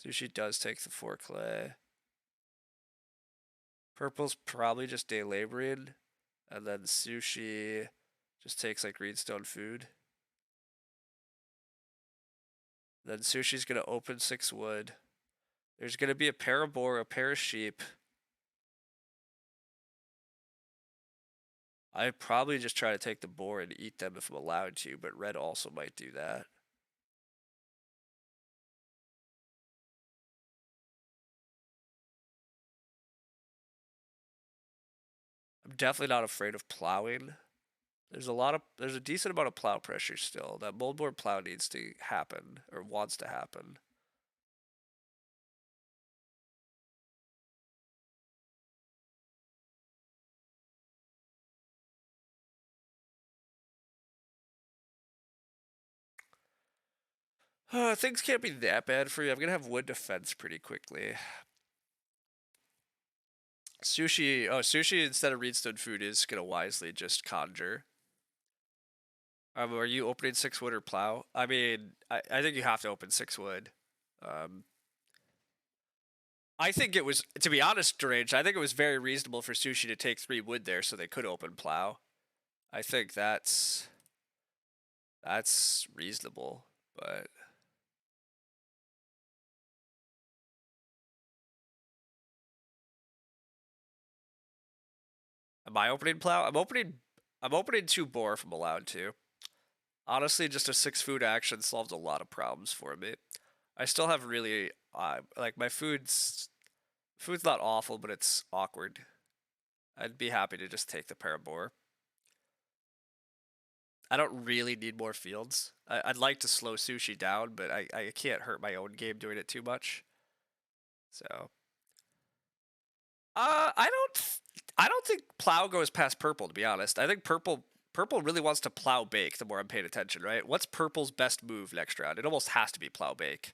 Sushi does take the 4 clay. Purple's probably just day laboring, and then Sushi just takes like greenstone food. Then Sushi's gonna open 6 wood. There's gonna be a pair of boar, a pair of sheep. I probably just try to take the boar and eat them if I'm allowed to, but red also might do that. I'm definitely not afraid of plowing. There's a decent amount of plow pressure still. That moldboard plow needs to happen, or wants to happen. Things can't be that bad for you. I'm gonna have wood to fence pretty quickly. Sushi instead of redstone food is gonna wisely just conjure. Are you opening 6 wood or plow? I mean, I think you have to open 6 wood. Um, I think it was, to be honest, Deranged, I think it was very reasonable for Sushi to take 3 wood there so they could open plow. I think that's reasonable, but am I opening plow? I'm opening 2 boar if I'm allowed to. Honestly, just a 6 food action solved a lot of problems for me. I still have really like my food's not awful, but it's awkward. I'd be happy to just take the pair of boar. I don't really need more fields. I'd like to slow Sushi down, but I can't hurt my own game doing it too much. So, I don't think plow goes past purple. To be honest, I think purple really wants to plow bake. The more I'm paying attention, right? What's purple's best move next round? It almost has to be plow bake.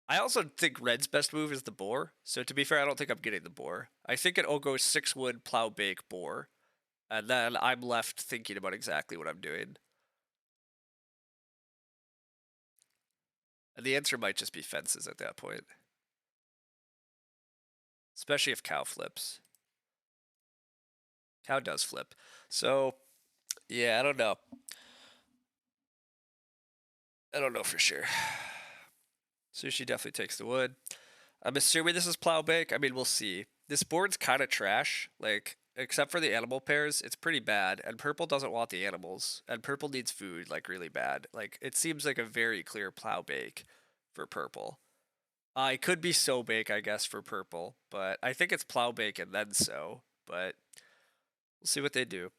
I also think red's best move is the boar. So to be fair, I don't think I'm getting the boar. I think it all goes 6 wood, plow bake, boar, and then I'm left thinking about exactly what I'm doing. And the answer might just be fences at that point. Especially if cow flips. Cow does flip. So, yeah, I don't know. I don't know for sure. Sushi definitely takes the wood. I'm assuming this is plow bake. I mean, we'll see. This board's kind of trash. Like, except for the animal pairs, it's pretty bad. And purple doesn't want the animals. And purple needs food, like, really bad. Like, it seems like a very clear plow bake for purple. It could be so bake, I guess, for purple. But I think it's plow bake and then so. But we'll see what they do.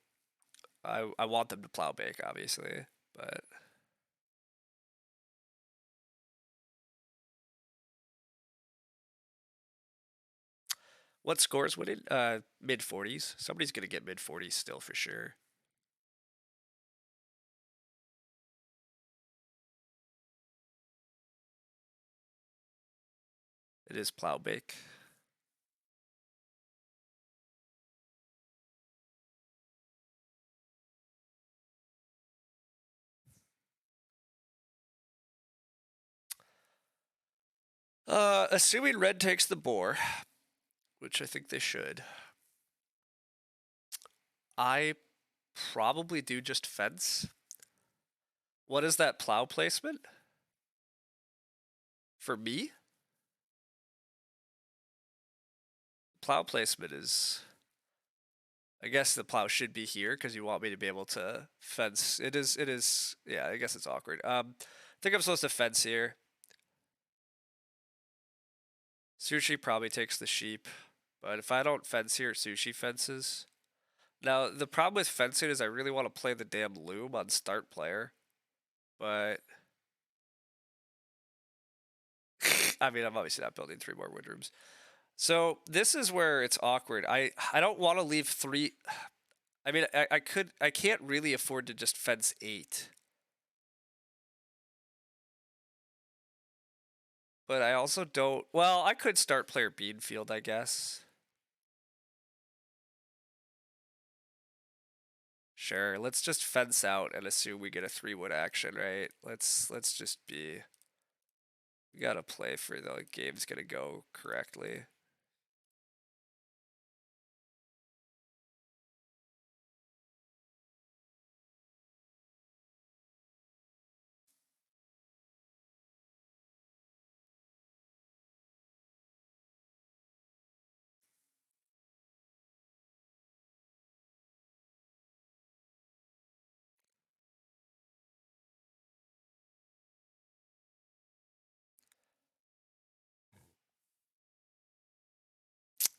I want them to plow bake, obviously. But what scores would it? Mid 40s. Somebody's gonna get mid 40s still for sure. It is plow bake. Assuming red takes the boar, which I think they should, I probably do just fence. What is that plow placement? For me? Plow placement is... I guess the plow should be here because you want me to be able to fence. It is, yeah, I guess it's awkward. I think I'm supposed to fence here. Sushi probably takes the sheep, but if I don't fence here, Sushi fences. Now, the problem with fencing is I really want to play the damn loom on start player, but I mean, I'm obviously not building 3 more wood rooms. So this is where it's awkward. I don't want to leave 3. I mean, I can't really afford to just fence 8. But I also don't, well, I could start player Beanfield, I guess. Sure, let's just fence out and assume we get a 3 wood action, right? Let's just be, we gotta play for the game's gonna go correctly.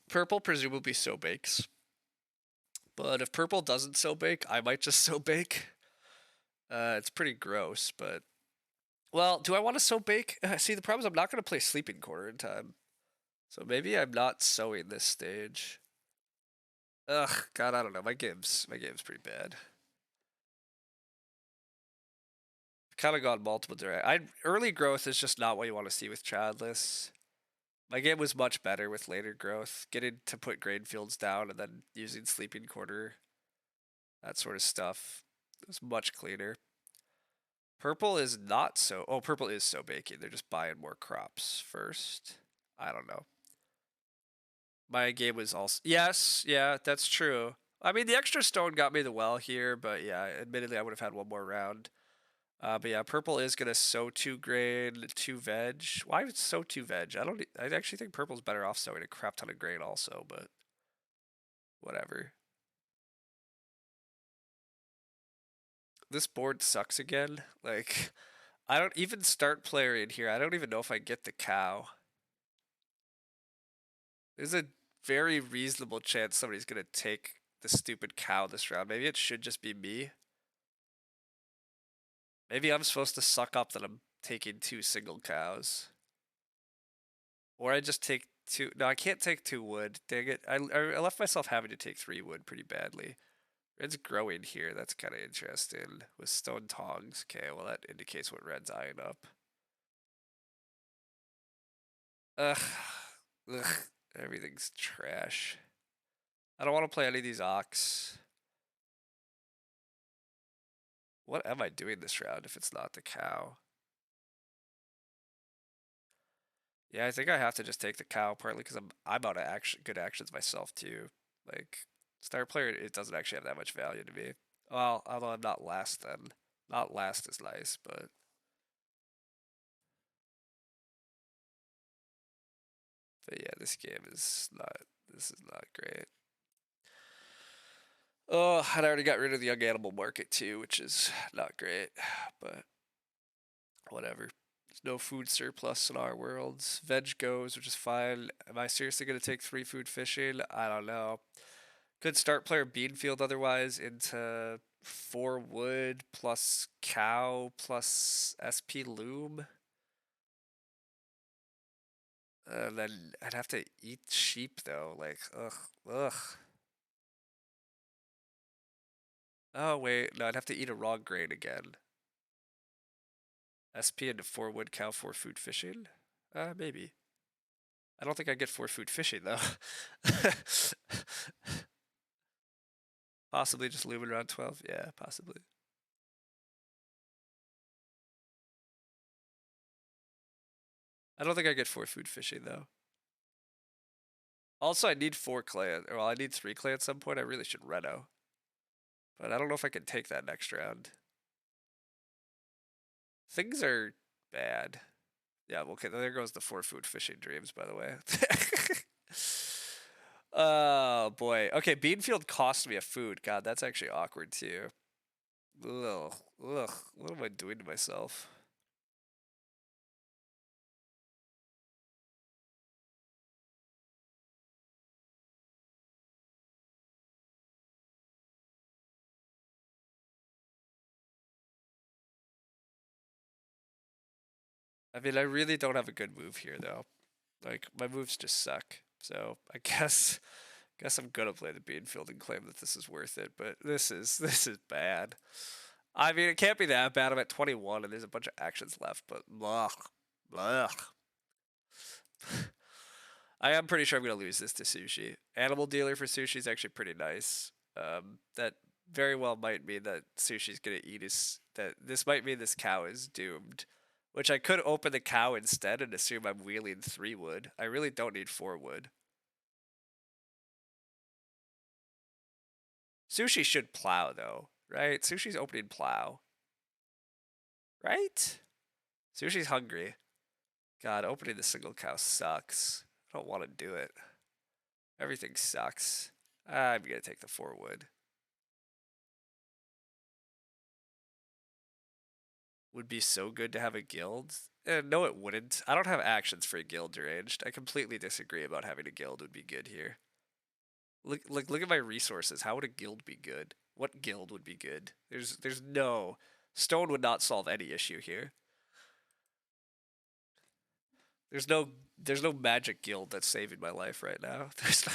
Purple presumably so bakes. But if purple doesn't so bake, I might just so bake. It's pretty gross, but... Well, do I want to so bake? See, the problem is I'm not going to play Sleeping Quarter in time. So maybe I'm not sowing this stage. Ugh, God, I don't know. My game's pretty bad. Kind of gone multiple directions. Early growth is just not what you want to see with childless. My game was much better with later growth. Getting to put grain fields down and then using Sleeping Quarter, that sort of stuff. It was much cleaner. Purple is not so... Oh, purple is so baking. They're just buying more crops first. I don't know. My game was also... Yes, yeah, that's true. I mean, the extra stone got me the well here, but yeah, admittedly, I would have had one more round. But yeah, purple is gonna sow 2 grain, 2 veg. Why would sow 2 veg? I actually think purple's better off sowing a crap ton of grain also, but whatever. This board sucks again. Like, I don't even start player in here. I don't even know if I get the cow. There's a very reasonable chance somebody's gonna take the stupid cow this round. Maybe it should just be me. Maybe I'm supposed to suck up that I'm taking 2 single cows. Or I just take 2. No, I can't take 2 wood. Dang it. I left myself having to take 3 wood pretty badly. Red's growing here. That's kind of interesting. With stone tongs. Okay, well, that indicates what red's eyeing up. Ugh. Ugh. Everything's trash. I don't want to play any of these ox. What am I doing this round if it's not the cow? Yeah, I think I have to just take the cow, partly because I'm out of good actions myself too. Like, star player, it doesn't actually have that much value to me. Well, although I'm not last then. Not last is nice, but yeah, this game is not. This is not great. Oh, and I already got rid of the young animal market too, which is not great, but whatever. There's no food surplus in our worlds. Veg goes, which is fine. Am I seriously going to take 3 food fishing? I don't know. Could start player Beanfield otherwise into 4 wood plus cow plus SP loom. And then I'd have to eat sheep though. Like, ugh, ugh. Oh, wait. No, I'd have to eat a raw grain again. SP into 4 wood cow, 4 food fishing? Maybe. I don't think I get 4 food fishing though. Possibly just looming around 12. Yeah, possibly. I don't think I get 4 food fishing though. Also, I need 4 clay. Well, I need 3 clay at some point. I really should reno. But I don't know if I can take that next round. Things are bad. Yeah, okay, there goes the 4 food fishing dreams, by the way. Oh, boy. Okay, Beanfield cost me a food. God, that's actually awkward, too. Ugh. Ugh. What am I doing to myself? I mean, I really don't have a good move here, though. Like, my moves just suck. So, I guess I'm gonna play the Beanfield and claim that this is worth it, but this is bad. I mean, it can't be that bad. I'm at 21 and there's a bunch of actions left, but blah, blah. I am pretty sure I'm gonna lose this to Sushi. Animal dealer for Sushi is actually pretty nice. That very well might mean that Sushi's gonna eat his. That this might mean this cow is doomed. Which I could open the cow instead and assume I'm wheeling 3 wood. I really don't need 4 wood. Sushi should plow though, right? Sushi's opening plow, right? Sushi's hungry. God, opening the single cow sucks. I don't want to do it. Everything sucks. I'm gonna take the 4 wood. Would be so good to have a guild. No, it wouldn't. I don't have actions for a guild deranged. I completely disagree about having a guild would be good here. Look at my resources. How would a guild be good? What guild would be good? There's no stone would not solve any issue here. There's no there's no magic guild that's saving my life right now. There's no.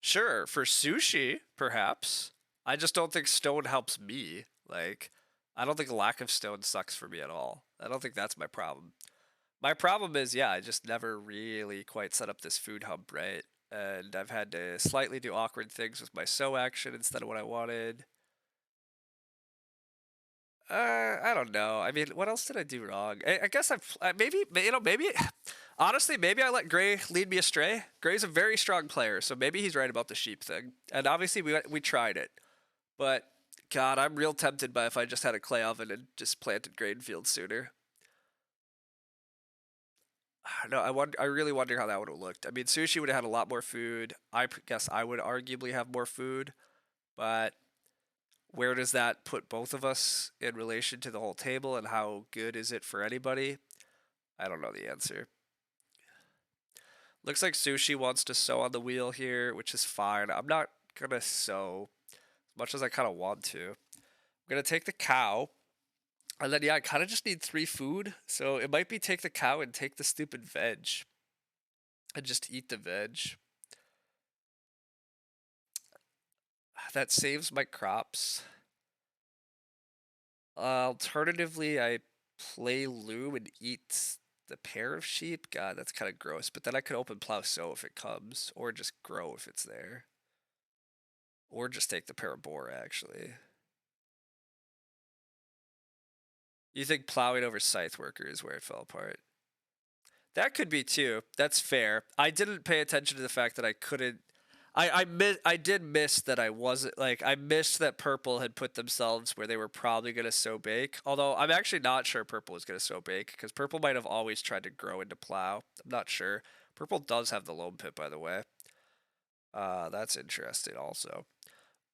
Sure, for sushi, perhaps. I just don't think stone helps me. Like, I don't think lack of stone sucks for me at all. I don't think that's my problem. My problem is, yeah, I just never really quite set up this food hub right. And I've had to slightly do awkward things with my sow action instead of what I wanted. I don't know. I mean, what else did I do wrong? I guess maybe maybe honestly maybe I let Gray lead me astray. Gray's a very strong player, so maybe he's right about the sheep thing. And obviously we tried it, but God, I'm real tempted by if I just had a clay oven and just planted grain fields sooner. No, I really wonder how that would have looked. I mean, Sushi would have had a lot more food. Guess I would arguably have more food, but where does that put both of us in relation to the whole table, and how good is it for anybody? I don't know the answer. Looks like Sushi wants to sew on the wheel here, which is fine. I'm not gonna sew as much as I kind of want to. I'm gonna take the cow, and then yeah, I kind of just need 3 food, so it might be take the cow and take the stupid veg, and just eat the veg. That saves my crops. Alternatively, I play loom and eat the pair of sheep. God, that's kind of gross. But then I could open plow sow if it comes, or just grow if it's there, or just take the pair of boar. Actually, you think plowing over scythe worker is where it fell apart? That could be too. That's fair. I didn't pay attention to the fact that I couldn't. I did miss that I wasn't like I missed that purple had put themselves where they were probably gonna sow bake. Although I'm actually not sure purple was gonna sow bake because purple might have always tried to grow into plow. I'm not sure. Purple does have the loam pit, by the way. That's interesting also.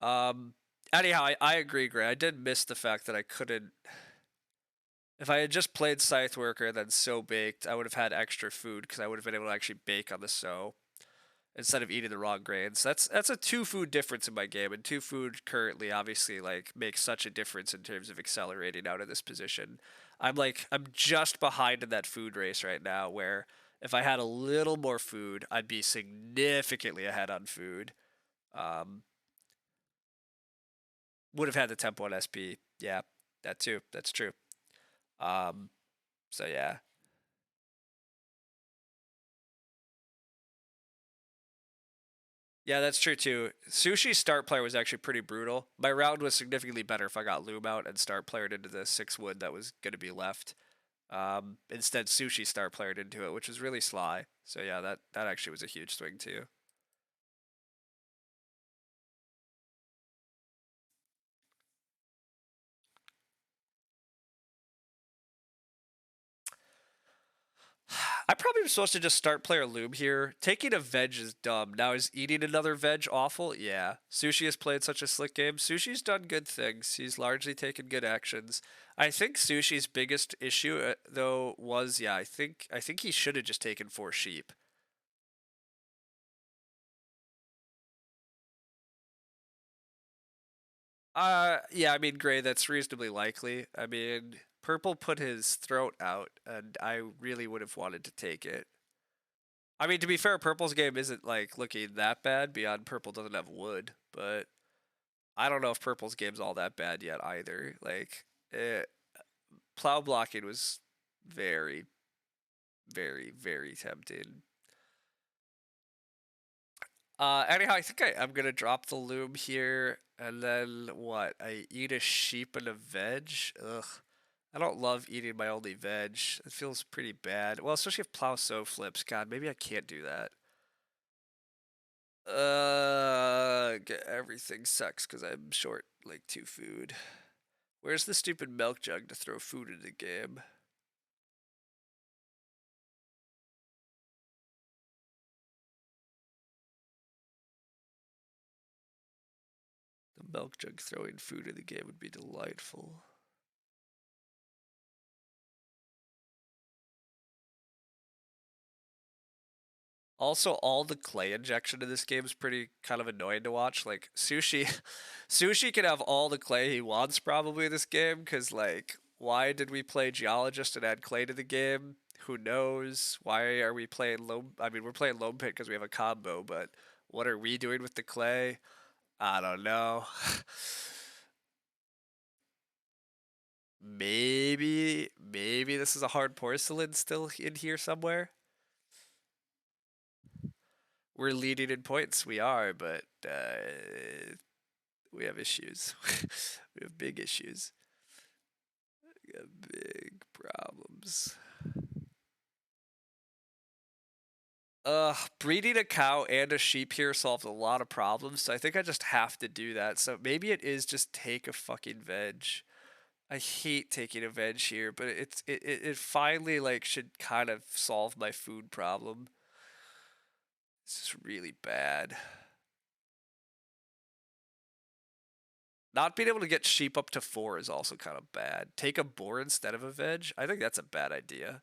Um anyhow, I agree, Gray. I did miss the fact that I couldn't. If I had just played Scythe Worker and then sow baked, I would have had extra food because I would have been able to actually bake on the sow instead of eating the raw grains. That's a 2 food difference in my game, and 2 food currently obviously like makes such a difference in terms of accelerating out of this position. I'm just behind in that food race right now where if I had a little more food, I'd be significantly ahead on food. Um, would have had the tempo on SP. Yeah, that too. That's true. Um, so yeah. Yeah, that's true too. Sushi's start player was actually pretty brutal. My round was significantly better if I got Loom out and start playered into the 6 wood that was going to be left. Instead, Sushi start playered into it, which was really sly. So yeah, that actually was a huge swing too. I probably was supposed to just start player Loom here. Taking a veg is dumb. Now is eating another veg awful? Yeah. Sushi has played such a slick game. Sushi's done good things. He's largely taken good actions. I think Sushi's biggest issue though was yeah, I think he should have just taken 4 sheep. Yeah, I mean, Gray, that's reasonably likely. I mean, Purple put his throat out, and I really would have wanted to take it. I mean, to be fair, Purple's game isn't like looking that bad beyond Purple doesn't have wood, but I don't know if Purple's game's all that bad yet either. Like, plow blocking was very, very, very tempting. Anyhow, I think I'm gonna drop the loom here, and then what? I eat a sheep and a veg. Ugh, I don't love eating my only veg. It feels pretty bad. Well, especially if plow so flips. God, maybe I can't do that. Everything sucks because I'm short like 2 food. Where's the stupid milk jug to throw food in the game? The milk jug throwing food in the game would be delightful. Also, all the clay injection in this game is pretty kind of annoying to watch. Like Sushi, Sushi can have all the clay he wants probably in this game because like, why did we play Geologist and add clay to the game? Who knows? Why are we playing loam? I mean, we're playing loam pit because we have a combo, but what are we doing with the clay? I don't know. Maybe this is a hard porcelain still in here somewhere. We're leading in points. We are, but we have issues. We have big issues. We have big problems. Breeding a cow and a sheep here solved a lot of problems, so I think I just have to do that. So maybe it is just take a fucking veg. I hate taking a veg here, but it finally like should kind of solve my food problem. This is really bad. Not being able to get sheep up to 4 is also kind of bad. Take a boar instead of a veg? I think that's a bad idea.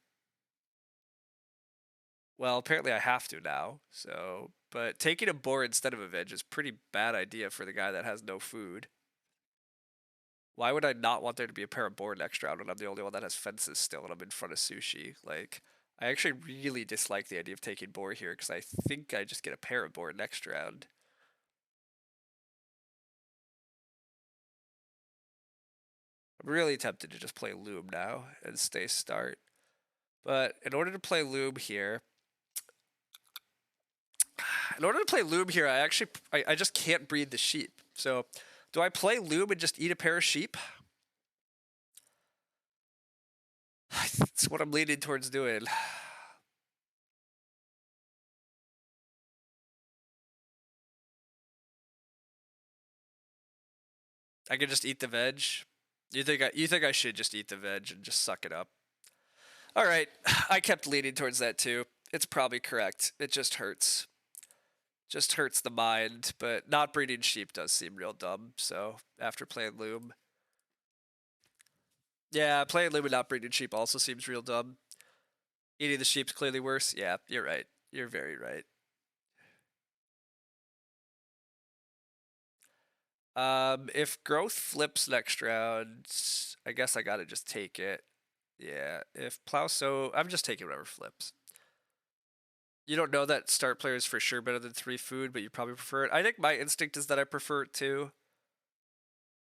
Well, apparently I have to now, so. But taking a boar instead of a veg is pretty bad idea for the guy that has no food. Why would I not want there to be a pair of boar next round when I'm the only one that has fences still and I'm in front of Sushi? Like, I actually really dislike the idea of taking boar here because I think I just get a pair of boar next round. I'm really tempted to just play Loom now and stay start. But in order to play Loom here, I just can't breed the sheep. So, do I play Loom and just eat a pair of sheep? That's what I'm leaning towards doing. I could just eat the veg. You think I should just eat the veg and just suck it up? All right, I kept leaning towards that too. It's probably correct. It just hurts. Just hurts the mind, but not breeding sheep does seem real dumb. So after playing Loom, yeah, playing Loom and not breeding sheep also seems real dumb. Eating the sheep's clearly worse. Yeah, you're right. You're very right. If growth flips next round, I guess I gotta just take it. Yeah, if plow so, I'm just taking whatever flips. You don't know that start player is for sure better than 3 food, but you probably prefer it. I think my instinct is that I prefer it too,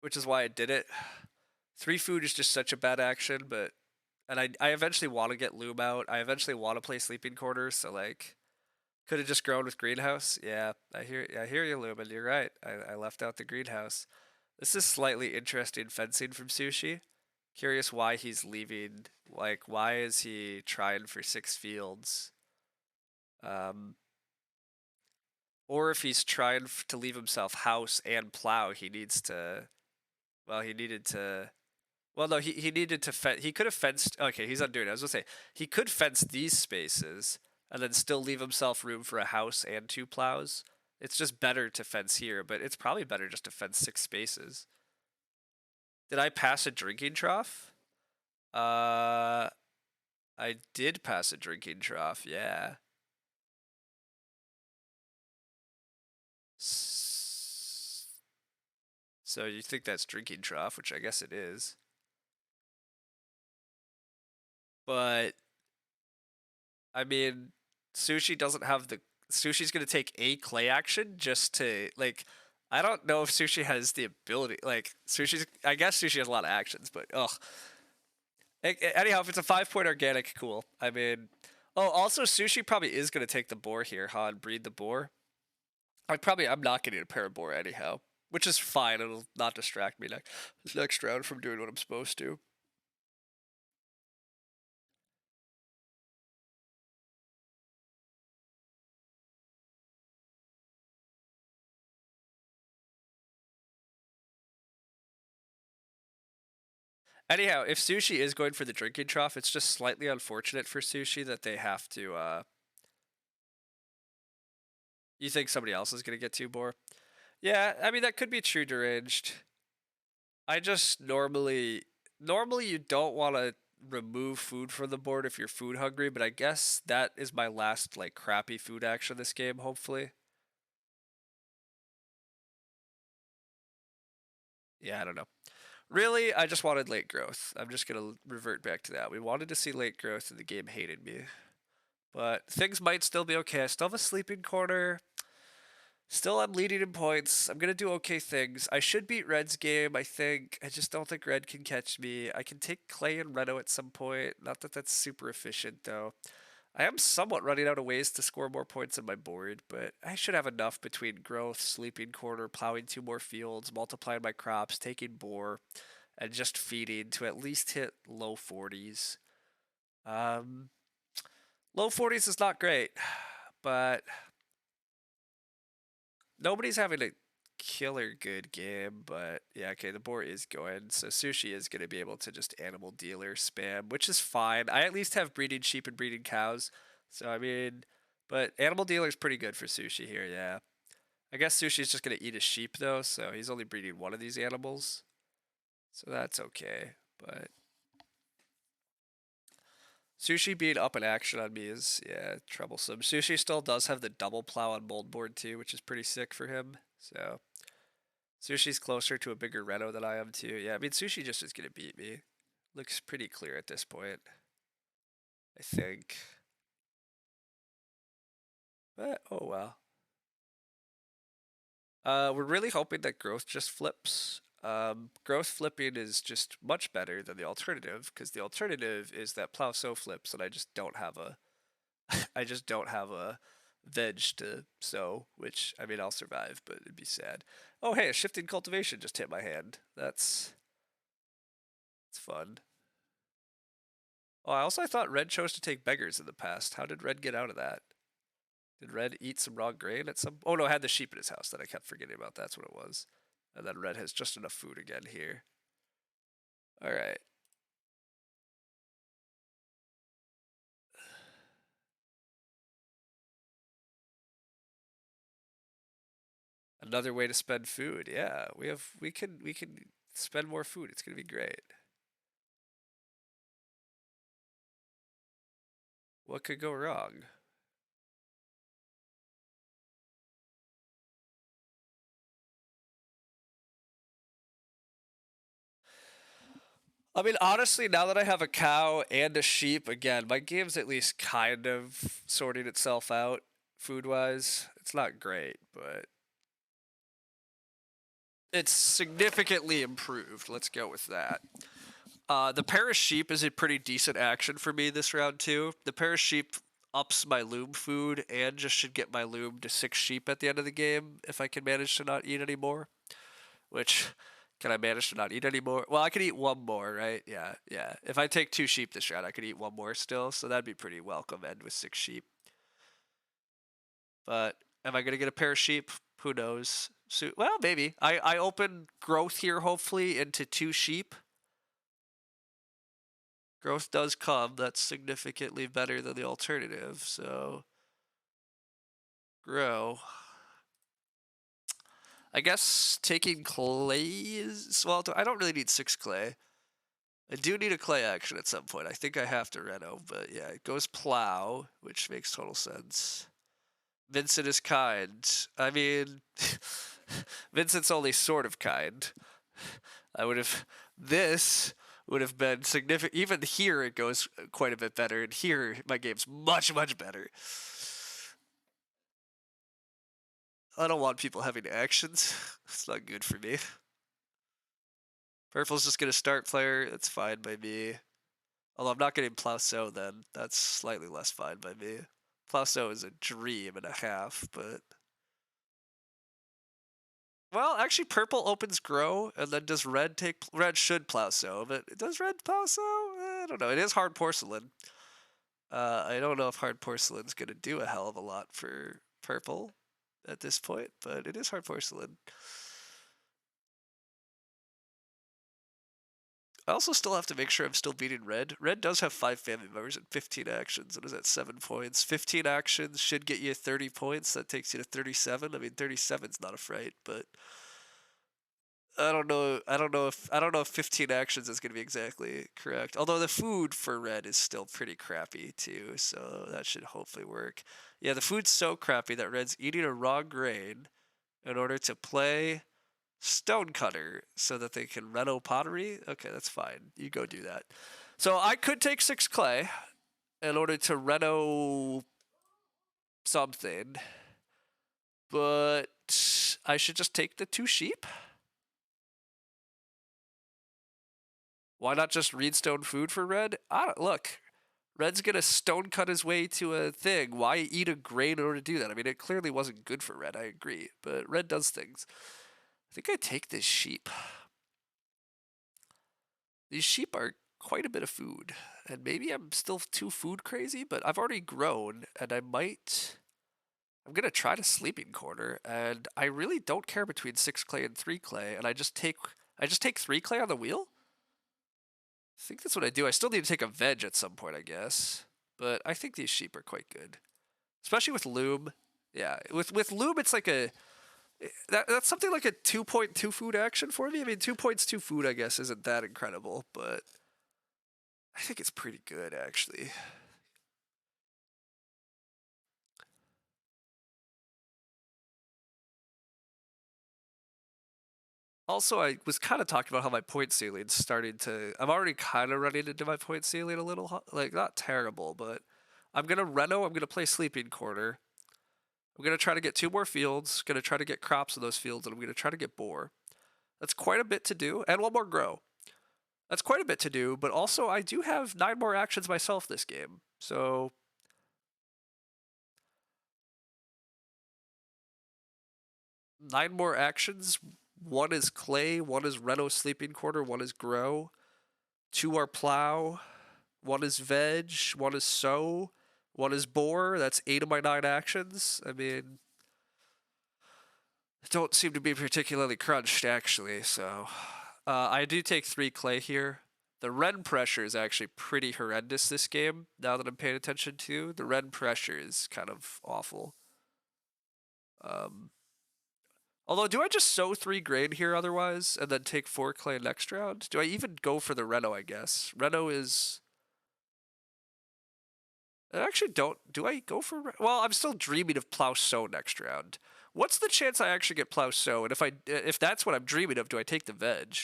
which is why I did it. 3 food is just such a bad action, but and I eventually want to get loom out. I eventually want to play sleeping quarters, so like Could have just grown with greenhouse. Yeah, I hear you, Lumen. You're right. I left out the greenhouse. This is slightly interesting fencing from Sushi. Curious why he's leaving. Like, why is he trying for 6 fields? Um, or if he's trying to leave himself house and plow, he needs to. Well, he needed to. Well, no, he needed to he could have fenced. Okay, he's undoing it. I was gonna say he could fence these spaces and then still leave himself room for a house and 2 plows. It's just better to fence here, but it's probably better just to fence 6 spaces. Did I pass a drinking trough? I did pass a drinking trough. Yeah. So you think that's drinking trough, which I guess it is. But I mean, Sushi doesn't have the Sushi's gonna take a clay action just to like. I don't know if Sushi has the ability. Like Sushi's, I guess Sushi has a lot of actions, but ugh. Anyhow, if it's a 5-point organic, cool. I mean, oh, also Sushi probably is gonna take the boar here, huh? And breed the boar. I'm not getting a pair of boar anyhow, which is fine. It'll not distract me next round from doing what I'm supposed to. Anyhow, if Sushi is going for the drinking trough, it's just slightly unfortunate for Sushi that they have to. You think somebody else is gonna get 2 boar? Yeah, I mean that could be true deranged. I just normally you don't want to remove food from the board if you're food hungry, but I guess that is my last like crappy food action this game. Hopefully, yeah, I don't know. Really, I just wanted late growth. I'm just gonna revert back to that. We wanted to see late growth, and the game hated me. But things might still be okay. I still have a sleeping corner. Still, I'm leading in points. I'm gonna do okay things. I should beat Red's game, I think. I just don't think Red can catch me. I can take Clay and Reno at some point. Not that that's super efficient, though. I am somewhat running out of ways to score more points on my board, but I should have enough between growth, sleeping corner, plowing 2 more fields, multiplying my crops, taking boar, and just feeding to at least hit low 40s. Um, Low 40s is not great, but nobody's having a killer good game, but yeah, okay, the boar is going. So Sushi is going to be able to just animal dealer spam, which is fine. I at least have breeding sheep and breeding cows. So I mean, but animal dealer is pretty good for Sushi here, yeah. I guess Sushi's just going to eat a sheep though, so he's only breeding one of these animals. So that's okay, but Sushi being up in action on me is, yeah, troublesome. Sushi still does have the double plow on mold board too, which is pretty sick for him. So Sushi's closer to a bigger Reno than I am too. Yeah, I mean Sushi just is gonna beat me. Looks pretty clear at this point, I think. But oh well. We're really hoping that growth just flips. Growth flipping is just much better than the alternative because the alternative is that plow so flips, and I just don't have a I just don't have a veg to sow, which I mean I'll survive, but it'd be sad. Oh hey, a shifting cultivation just hit my hand. That's fun. Oh, I thought Red chose to take beggars in the past. How did Red get out of that? Did Red eat some raw grain at some? Oh no, I had the sheep in his house that I kept forgetting about. That's what it was. And then Red has just enough food again here. All right. Another way to spend food. Yeah, we can spend more food. It's gonna be great. What could go wrong? I mean, honestly, now that I have a cow and a sheep, again, my game's at least kind of sorting itself out food wise. It's not great, but it's significantly improved. Let's go with that. The pair of sheep is a pretty decent action for me this round too. The pair of sheep ups my loom food and just should get my loom to 6 sheep at the end of the game if I can manage to not eat any more. Which, can I manage to not eat any more? Well, I could eat one more, right? Yeah, yeah. If I take 2 sheep this round, I could eat one more still, so that'd be pretty welcome end with 6 sheep. But am I gonna get a pair of sheep? Who knows? So, well, maybe. I open growth here, hopefully, into 2 sheep. Growth does come. That's significantly better than the alternative, so grow. I guess taking clay is, well, I don't really need 6 clay. I do need a clay action at some point. I think I have to reno, but yeah, it goes plow, which makes total sense. Vincent is kind. I mean, Vincent's only sort of kind. This would have been significant. Even here, it goes quite a bit better, and here, my game's much, much better. I don't want people having actions. It's not good for me. Purple's just gonna start player. It's fine by me. Although I'm not getting Plauso then. That's slightly less fine by me. Plauso is a dream and a half, but... Well, actually, purple opens grow, and then does red take... Red should Plauso, but does red Plauso? I don't know. It is hard porcelain. I don't know if hard porcelain's gonna do a hell of a lot for purple at this point, but it is hard porcelain. I also still have to make sure I'm still beating red. Red does have 5 family members and 15 actions. What is that, 7 points? 15 actions should get you 30 points. That takes you to 37. I mean, 37's not a fright, but I don't know if 15 actions is going to be exactly correct. Although the food for red is still pretty crappy too, so that should hopefully work. Yeah, the food's so crappy that red's eating a raw grain in order to play Stonecutter so that they can reno pottery. Okay, that's fine. You go do that. So I could take 6 clay in order to reno something, but I should just take the 2 sheep. Why not just reedstone food for red? Look, red's gonna stone cut his way to a thing. Why eat a grain in order to do that? I mean, it clearly wasn't good for red, I agree, but red does things. I think I take this sheep. These sheep are quite a bit of food, and maybe I'm still too food crazy, but I've already grown, and I'm gonna try to sleeping corner, and I really don't care between 6 clay and 3 clay, and I just take 3 clay on the wheel? I think that's what I do. I still need to take a veg at some point, I guess, but I think these sheep are quite good, especially with loom. Yeah, with loom, it's like that's something like a 2.2 food action for me. I mean, 2 points 2 food, I guess, isn't that incredible, but I think it's pretty good, actually. Also, I was kind of talking about how my point ceiling's starting to... I'm already kind of running into my point ceiling a little, like, not terrible, but I'm going to reno, I'm going to play sleeping corner. I'm going to try to get 2 more fields, going to try to get crops in those fields, and I'm going to try to get boar. That's quite a bit to do, and 1 more grow. That's quite a bit to do, but also I do have 9 more actions myself this game, so... 9 more actions. 1 is clay, 1 is reno sleeping quarter, 1 is grow. 2 are plow, 1 is veg, 1 is sow, 1 is boar. That's 8 of my 9 actions. I mean, don't seem to be particularly crunched, actually, so... I do take 3 clay here. The red pressure is actually pretty horrendous this game, now that I'm paying attention to. The red pressure is kind of awful. Although, do I just sow 3 grain here otherwise, and then take 4 clay next round? Do I even go for the reno, I guess? Reno is... I actually don't... Do I go for... Well, I'm still dreaming of plow sow next round. What's the chance I actually get plow sow? And if that's what I'm dreaming of, do I take the veg?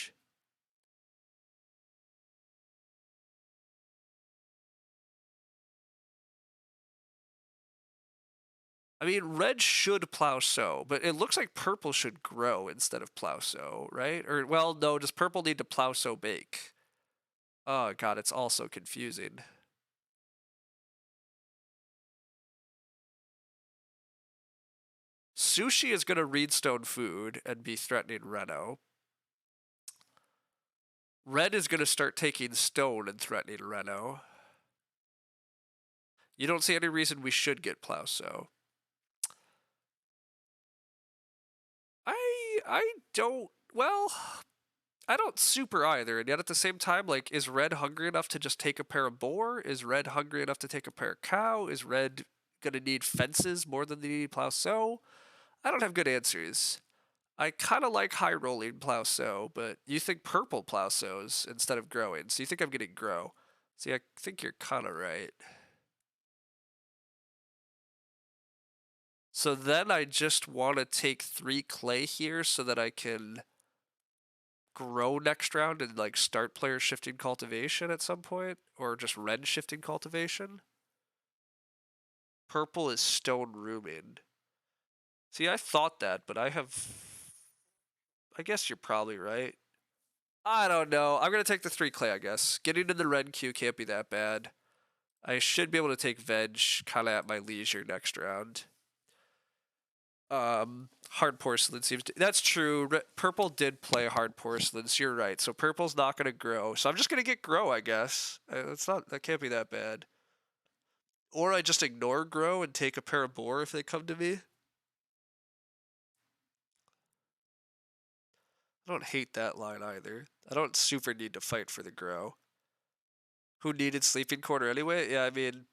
I mean, red should plow sow, but it looks like purple should grow instead of plow sow, right? Or, well, no, does purple need to plow sow bake? Oh, God, it's all so confusing. Sushi is going to read stone food and be threatening Reno. Red is going to start taking stone and threatening Reno. You don't see any reason we should get Plauso. I don't, well, I don't super either, and yet at the same time, like, is Red hungry enough to just take a pair of boar? Is Red hungry enough to take a pair of cow? Is Red gonna need fences more than they need Plauso? I don't have good answers. I kind of like high rolling Plauso, but you think purple Plausos instead of growing, so you think I'm getting grow. See, I think you're kind of right. So then I just want to take 3 clay here so that I can grow next round and like start player shifting cultivation at some point, or just red shifting cultivation. Purple is stone rooming. See, I thought that, but I guess you're probably right. I don't know. I'm gonna take the 3 clay, I guess. Getting in the red queue can't be that bad. I should be able to take veg kind of at my leisure next round. Hard porcelain seems to, that's true. Purple did play hard porcelain, so you're right. So purple's not gonna grow. So I'm just gonna get grow, I guess. That can't be that bad. Or I just ignore grow and take a pair of boar if they come to me. I don't hate that line either. I don't super need to fight for the grow. Who needed sleeping quarter anyway? Yeah, I mean,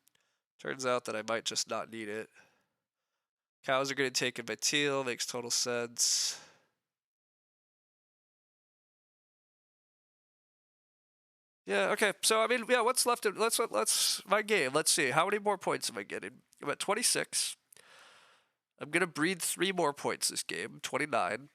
turns out that I might just not need it. Cows are gonna take in my teal, makes total sense. Yeah, okay. So I mean, yeah, what's left of let's my game. Let's see. How many more points am I getting? I'm at 26. I'm gonna breed 3 more points this game. 29.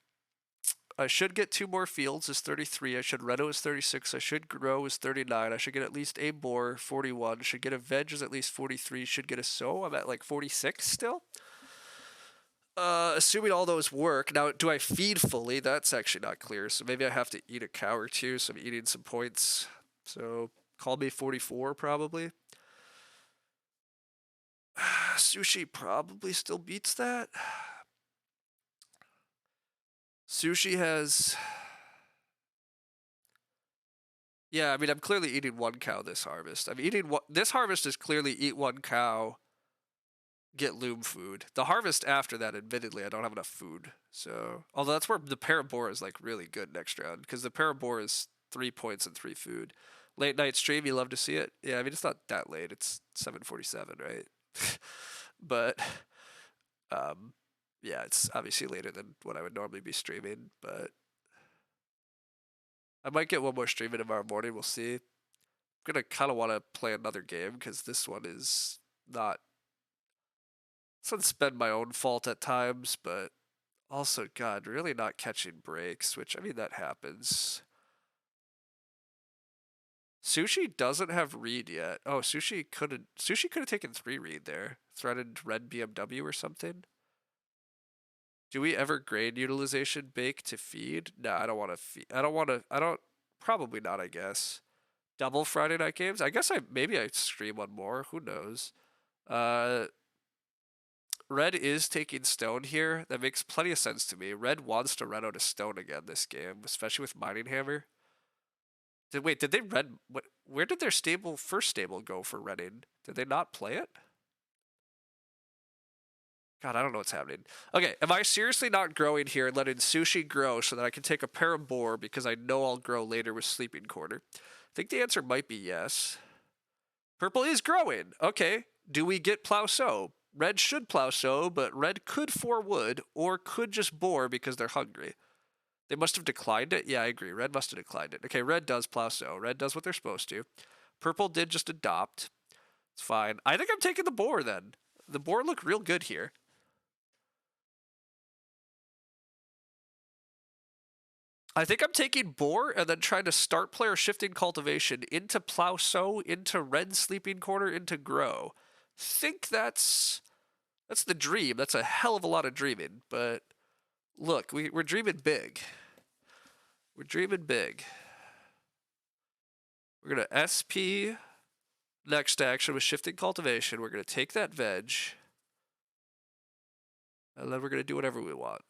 I should get 2 more fields is 33. I should reno is 36. I should grow is 39. I should get at least a boar 41. Should get a veg is at least 43. Should get a sow. I'm at like 46 still. Assuming all those work. Now, do I feed fully? That's actually not clear. So maybe I have to eat a cow or two. So I'm eating some points. So call me 44 probably. Sushi probably still beats that. Sushi has. Yeah, I mean, I'm clearly eating 1 cow this harvest. I'm eating this harvest is clearly eat 1 cow, get loom food. The harvest after that, admittedly, I don't have enough food. So, although that's where the Parabora is like really good next round because the Parabora is 3 points and 3 food. Late night stream, you love to see it. Yeah, I mean, it's not that late. It's 7:47, right? But yeah, it's obviously later than what I would normally be streaming, but I might get 1 more stream in tomorrow morning. We'll see. I'm gonna kind of want to play another game because this one is not. It's been my own fault at times, but also, God, really not catching breaks, which I mean that happens. Sushi doesn't have read yet. Oh, Sushi could have taken 3 read there. Threatened red BMW or something. Do we ever grain utilization bake to feed? No, I don't want to feed. I don't. Probably not. I guess. Double Friday night games. I guess maybe I stream 1 more. Who knows? Red is taking stone here. That makes plenty of sense to me. Red wants to run out of stone again this game, especially with mining hammer. Did they red? Where did their first stable go for redding? Did they not play it? God, I don't know what's happening. Okay, am I seriously not growing here and letting sushi grow so that I can take a pair of boar because I know I'll grow later with sleeping quarter? I think the answer might be yes. Purple is growing. Okay, do we get plow sow? Red should plow sow, but red could 4 wood or could just boar because they're hungry. They must have declined it. Yeah, I agree. Red must have declined it. Okay, red does plow sow. Red does what they're supposed to. Purple did just adopt. It's fine. I think I'm taking the boar then. The boar look real good here. I think I'm taking boar and then trying to start player shifting cultivation into plow sow, into red sleeping quarter, into grow. Think that's the dream. That's a hell of a lot of dreaming, but look, we're dreaming big. We're dreaming big. We're gonna SP next action with shifting cultivation. We're gonna take that veg. And then we're going to do whatever we want.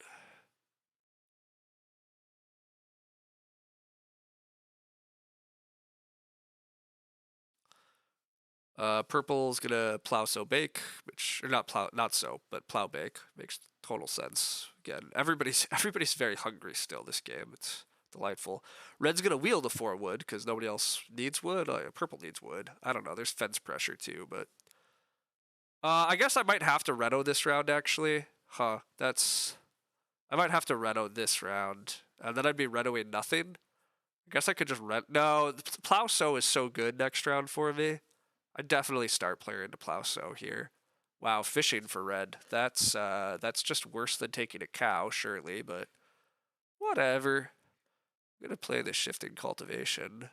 Purple's gonna plow sow bake, which or not sow, but plow bake makes total sense. Again, everybody's very hungry still this game. It's delightful. Red's gonna wheel the 4 wood because nobody else needs wood. Purple needs wood. I don't know. There's fence pressure too, but I guess I might have to Reno this round actually. Huh? I might have to Reno this round, and then I'd be Renoing nothing. I guess I could just No, plow sow is so good next round for me. I'd definitely start player into plow sow here. Wow, fishing for red. That's just worse than taking a cow, surely, but whatever. I'm gonna play this shifting cultivation.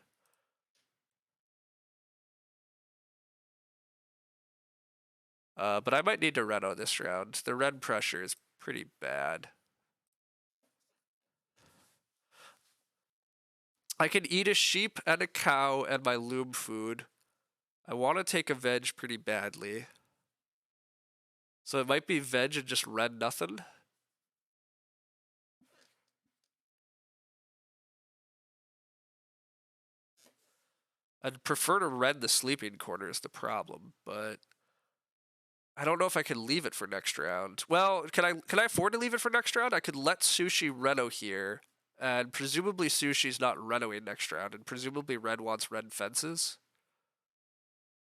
But I might need to Reno this round. The red pressure is pretty bad. I can eat a sheep and a cow and my loom food. I want to take a veg pretty badly. So it might be veg and just red nothing. I'd prefer to red the sleeping quarter is the problem, but I don't know if I can leave it for next round. Well, can I afford to leave it for next round? I could let Sushi Reno here, and presumably Sushi's not Renoing next round, and presumably Red wants red fences.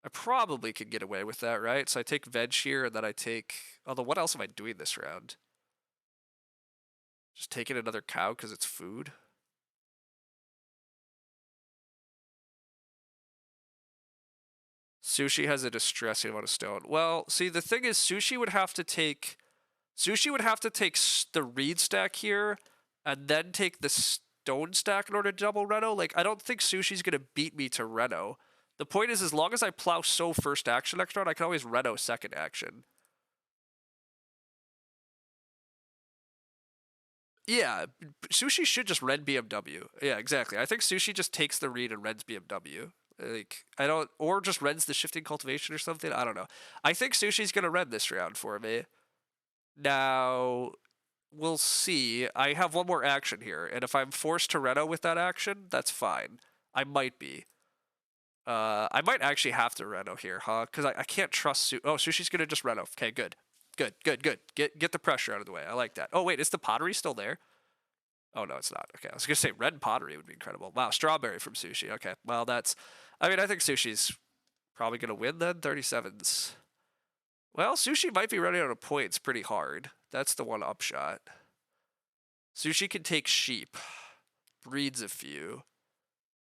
I probably could get away with that, right? So I take veg here, and then I take... Although, what else am I doing this round? Just taking another cow because it's food? Sushi has a distressing amount of stone. Well, see, the thing is, Sushi would have to take the reed stack here, and then take the stone stack in order to double Reno. Like, I don't think Sushi's gonna beat me to Reno. The point is, as long as I plow sow first action next round, I can always Reno second action. Yeah, Sushi should just red BMW. Yeah, exactly. I think Sushi just takes the reed and reds BMW. Like, I don't, or just reds the shifting cultivation or something. I don't know. I think Sushi's gonna red this round for me. Now, we'll see. I have one more action here, and if I'm forced to Reno with that action, that's fine. I might be. I might actually have to Reno here, huh? Because I can't trust Oh, Sushi's gonna just Reno. Okay, good. Good. Get the pressure out of the way. I like that. Oh, wait, is the pottery still there? Oh, no, it's not. Okay, I was gonna say red pottery would be incredible. Wow, strawberry from Sushi. Okay, well, that's... I mean, I think Sushi's probably gonna win then. 37s. Well, Sushi might be running out of points pretty hard. That's the one upshot. Sushi can take sheep. Breeds a few.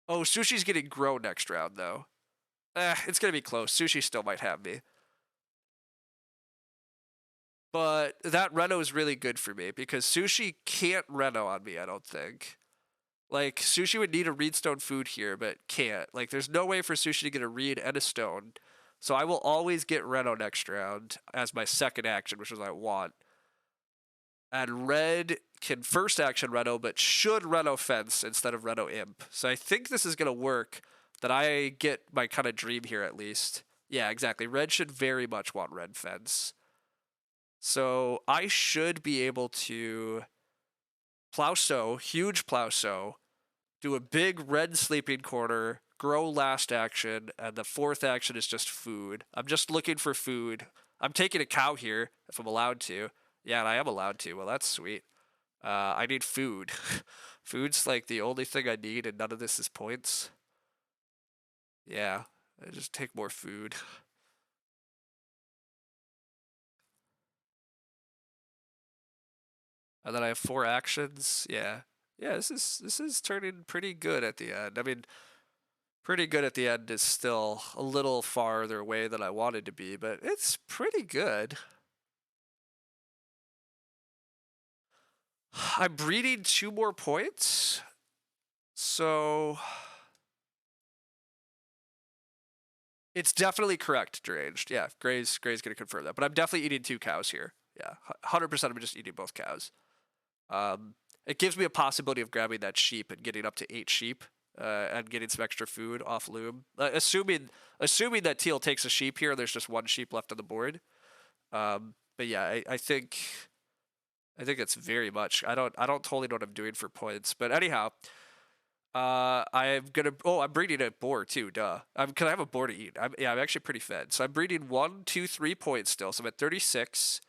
Oh, Sushi's getting grow next round, though. It's gonna be close. Sushi still might have me. But that Reno is really good for me, because Sushi can't Reno on me, I don't think. Like, Sushi would need a reed stone food here, but can't. Like, there's no way for Sushi to get a reed and a stone. So I will always get Reno next round as my second action, which is what I want. And red can first action Reno, but should Reno fence instead of Reno imp. So I think this is going to work, that I get my kind of dream here at least. Yeah, exactly. Red should very much want red fence. So I should be able to plow sow, huge plow sow, do a big red sleeping quarter, grow last action, and the fourth action is just food. I'm just looking for food. I'm taking a cow here if I'm allowed to. Yeah, and I am allowed to. Well, that's sweet. I need food. Food's like the only thing I need, and none of this is points. Yeah, I just take more food. And then I have 4 actions. Yeah. Yeah, this is turning pretty good at the end. I mean, pretty good at the end is still a little farther away than I wanted to be, but it's pretty good. I'm breeding 2 more points. So it's definitely correct, deranged. Yeah, Gray's gonna confirm that. But I'm definitely eating 2 cows here. Yeah, 100% I'm just eating both cows. It gives me a possibility of grabbing that sheep and getting up to 8 sheep, and getting some extra food off loom. Assuming that teal takes a sheep here, there's just 1 sheep left on the board. But yeah, I think I think it's very much. I don't totally know what I'm doing for points, but anyhow, I'm gonna. Oh, I'm breeding a boar too. Duh. Cause I have a boar to eat. I'm actually pretty fed. So I'm breeding 1, 2, 3 points still. So I'm at 36.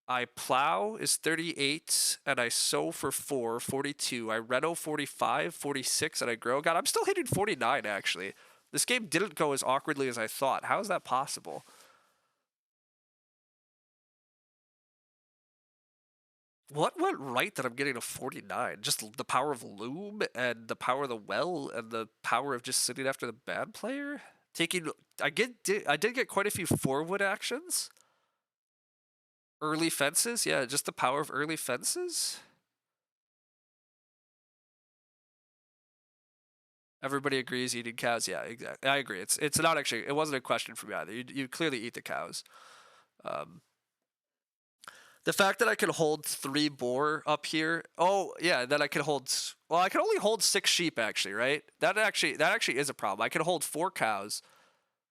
I plow is 38, and I sow for 4, 42. I reno 45, 46, and I grow. God, I'm still hitting 49 actually. This game didn't go as awkwardly as I thought. How is that possible? What went right that I'm getting a 49? Just the power of Loom and the power of the well and the power of just sitting after the bad player? Taking I did get quite a few forward actions. Early fences? Yeah, just the power of early fences. Everybody agrees eating cows. Yeah, exactly. I agree. It's not actually. It wasn't a question for me either. You clearly eat the cows. Um, the fact that I can hold 3 boar up here. Oh yeah, then I can hold. Well, I can only hold 6 sheep actually, right? That actually is a problem. I can hold 4 cows,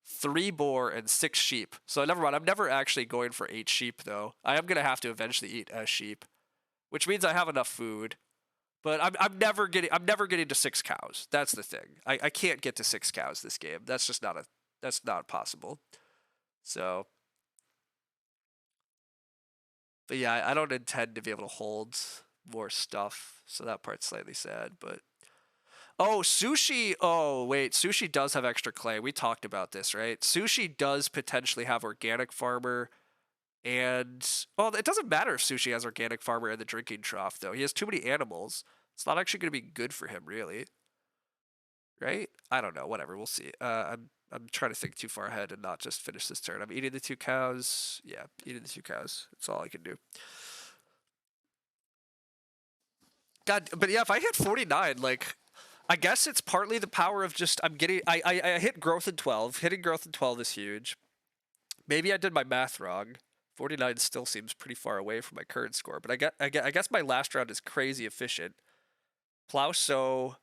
3 boar, and 6 sheep. So never mind. I'm never actually going for 8 sheep though. I am gonna have to eventually eat a sheep, which means I have enough food. But I'm never getting to 6 cows. That's the thing. I can't get to 6 cows this game. That's not possible. So, but yeah, I don't intend to be able to hold more stuff. So that part's slightly sad. But oh, sushi. Oh wait, sushi does have extra clay. We talked about this, right? Sushi does potentially have organic farmer. And well, it doesn't matter if sushi has organic farmer and the drinking trough though. He has too many animals. It's not actually going to be good for him, really. Right? I don't know. Whatever. We'll see. I'm trying to think too far ahead and not just finish this turn. I'm eating the 2 cows. Yeah, eating the 2 cows. That's all I can do. God, but yeah, if I hit 49, like, I guess it's partly the power of just I'm getting. I hit growth in 12. Hitting growth in 12 is huge. Maybe I did my math wrong. 49 still seems pretty far away from my current score, but I guess my last round is crazy efficient. Plow sow,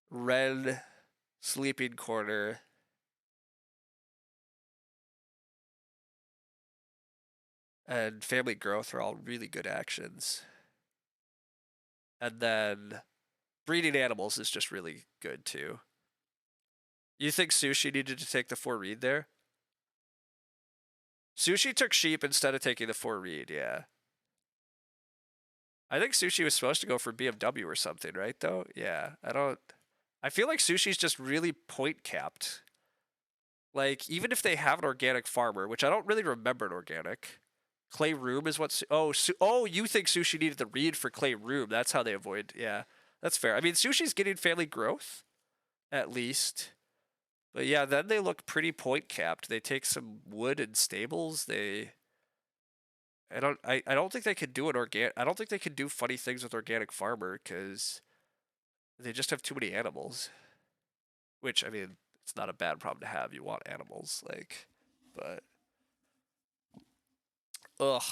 red, sleeping corner, and family growth are all really good actions. And then breeding animals is just really good too. You think Sushi needed to take the 4 read there? Sushi took sheep instead of taking the 4 read, yeah. I think Sushi was supposed to go for BMW or something, right though? Yeah, I feel like Sushi's just really point capped. Like, even if they have an organic farmer, which I don't really remember an organic. Clay Room is what. Oh, you think Sushi needed the read for Clay Room? That's how they avoid. Yeah, that's fair. I mean, Sushi's getting family growth, at least. But yeah, then they look pretty point capped. They take some wood and stables. I don't think they could do an organic. I don't think they could do funny things with organic farmer because they just have too many animals. Which I mean, it's not a bad problem to have. You want animals, like, but ugh.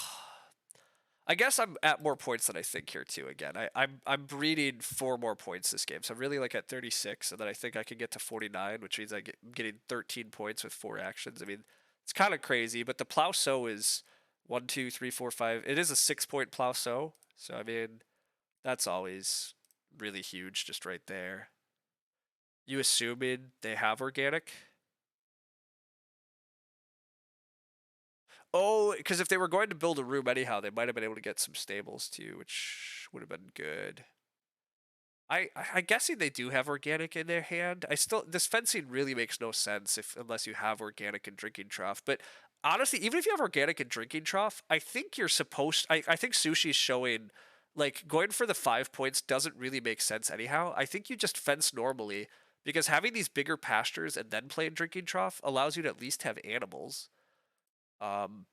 I guess I'm at more points than I think here too. Again, I'm breeding 4 more points this game, so I'm really like at 36, and then I think I can get to 49, which means I'm getting 13 points with 4 actions. I mean, it's kind of crazy, but the plow sow is 1, 2, 3, 4, 5. It is a 6-point plow sow, so I mean, that's always really huge, just right there. You assuming they have organic? Oh, because if they were going to build a room anyhow, they might have been able to get some stables too, which would have been good. I'm guessing they do have organic in their hand. This fencing really makes no sense if unless you have organic and drinking trough. But honestly, even if you have organic and drinking trough, I think you're supposed. I think sushi's showing like going for the 5 points doesn't really make sense anyhow. I think you just fence normally because having these bigger pastures and then playing drinking trough allows you to at least have animals. Um,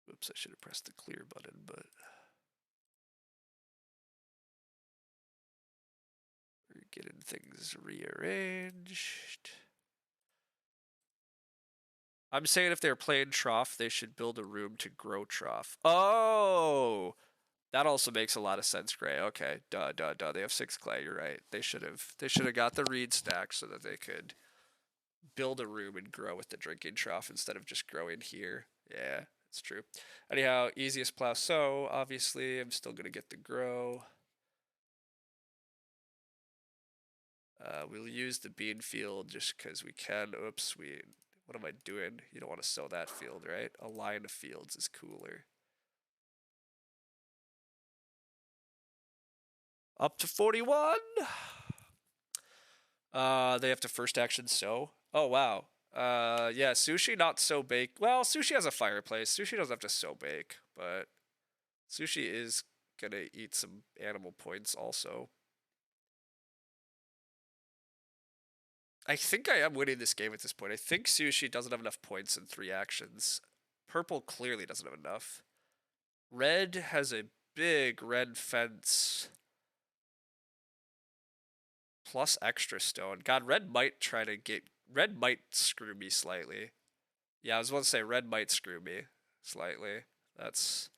Oops, I should have pressed the clear button, but we're getting things rearranged. I'm saying if they're playing trough, they should build a room to grow trough. Oh, that also makes a lot of sense, Gray. Okay, duh, duh, duh. They have 6 clay. You're right. They should have got the reed stack so that they could build a room and grow with the drinking trough instead of just growing here. Yeah, It's true. Anyhow, easiest plow. So obviously, I'm still gonna get the grow. We'll use the bean field just because we can. Oops, what am I doing? You don't want to sow that field, right? A line of fields is cooler. Up to 41. They have to first action sow. Oh wow. Yeah, sushi not so bake. Well, sushi has a fireplace. Sushi doesn't have to sow bake, but sushi is gonna eat some animal points also. I think I am winning this game at this point. I think sushi doesn't have enough points in 3 actions. Purple clearly doesn't have enough. Red has a big red fence plus extra stone. God, red might try to get... Red might screw me slightly. Yeah, I was about to say red might screw me slightly. That's...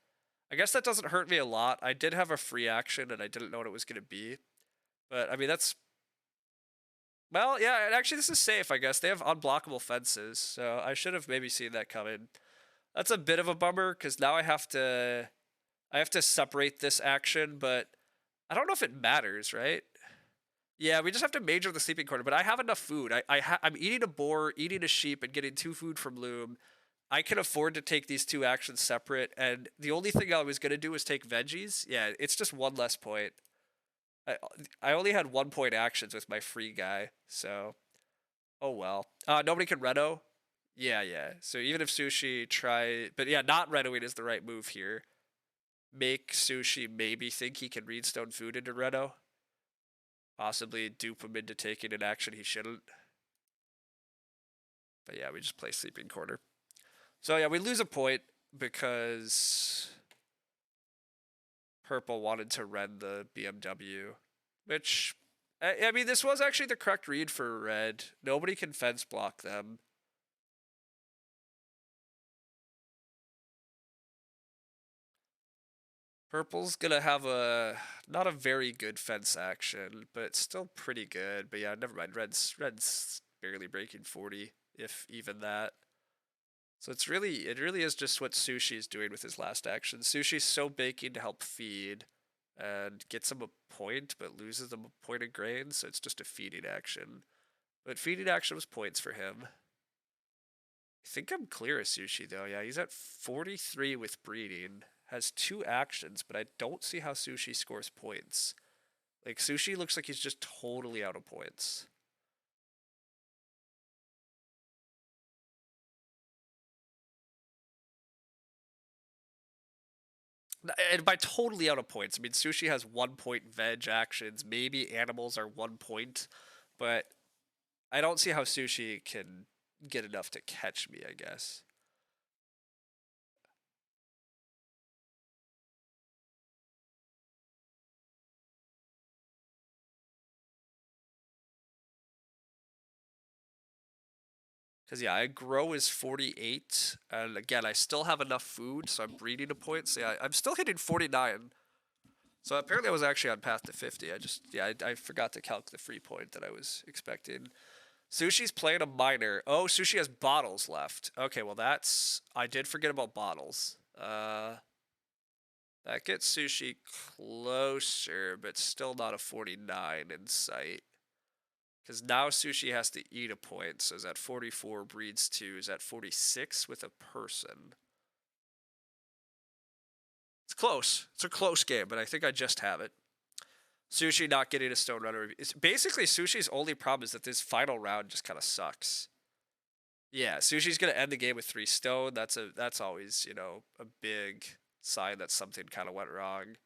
I guess that doesn't hurt me a lot. I did have a free action and I didn't know what it was going to be. But, I mean, that's... Well, yeah, and actually this is safe, I guess. They have unblockable fences, so I should have maybe seen that coming. That's a bit of a bummer, because now I have to separate this action, but I don't know if it matters, right? Yeah, we just have to major the sleeping quarter, but I have enough food. I'm eating a boar, eating a sheep, and getting 2 food from Loom. I can afford to take these 2 actions separate, and the only thing I was going to do was take veggies. Yeah, it's just 1 less point. I only had 1 point actions with my free guy, so oh well. Nobody can reno. Yeah, yeah. So even if sushi try, but yeah, not renoing is the right move here. Make sushi maybe think he can read stone food into reno. Possibly dupe him into taking an action he shouldn't. But yeah, we just play sleeping quarter. So yeah, we lose a point because purple wanted to rend the BMW, which I mean, this was actually the correct read for red. Nobody can fence block them. Purple's gonna have not a very good fence action, but still pretty good. But yeah, never mind. Red's barely breaking 40, if even that. So it really is just what Sushi's doing with his last action. Sushi's so baking to help feed and gets him a point, but loses him a point of grain, so it's just a feeding action. But feeding action was points for him. I think I'm clear of Sushi though. Yeah, he's at 43 with breeding. Has 2 actions, but I don't see how Sushi scores points. Like, Sushi looks like he's just totally out of points. And by totally out of points, I mean Sushi has 1 point veg actions. Maybe animals are 1 point, but I don't see how Sushi can get enough to catch me, I guess. Because, yeah, I grow is 48, and again, I still have enough food, so I'm breeding a point. So, yeah, I'm still hitting 49. So, apparently I was actually on path to 50. I forgot to calc the free point that I was expecting. Sushi's playing a minor. Oh, Sushi has bottles left. Okay, well, I did forget about bottles. That gets Sushi closer, but still not a 49 in sight. Because now Sushi has to eat a point, so is that 44 breeds 2? Is that 46 with a person? It's close. It's a close game, but I think I just have it. Sushi not getting a stone runner. It's basically Sushi's only problem is that this final round just kind of sucks. Yeah, Sushi's gonna end the game with 3 stone. That's always, a big sign that something kind of went wrong.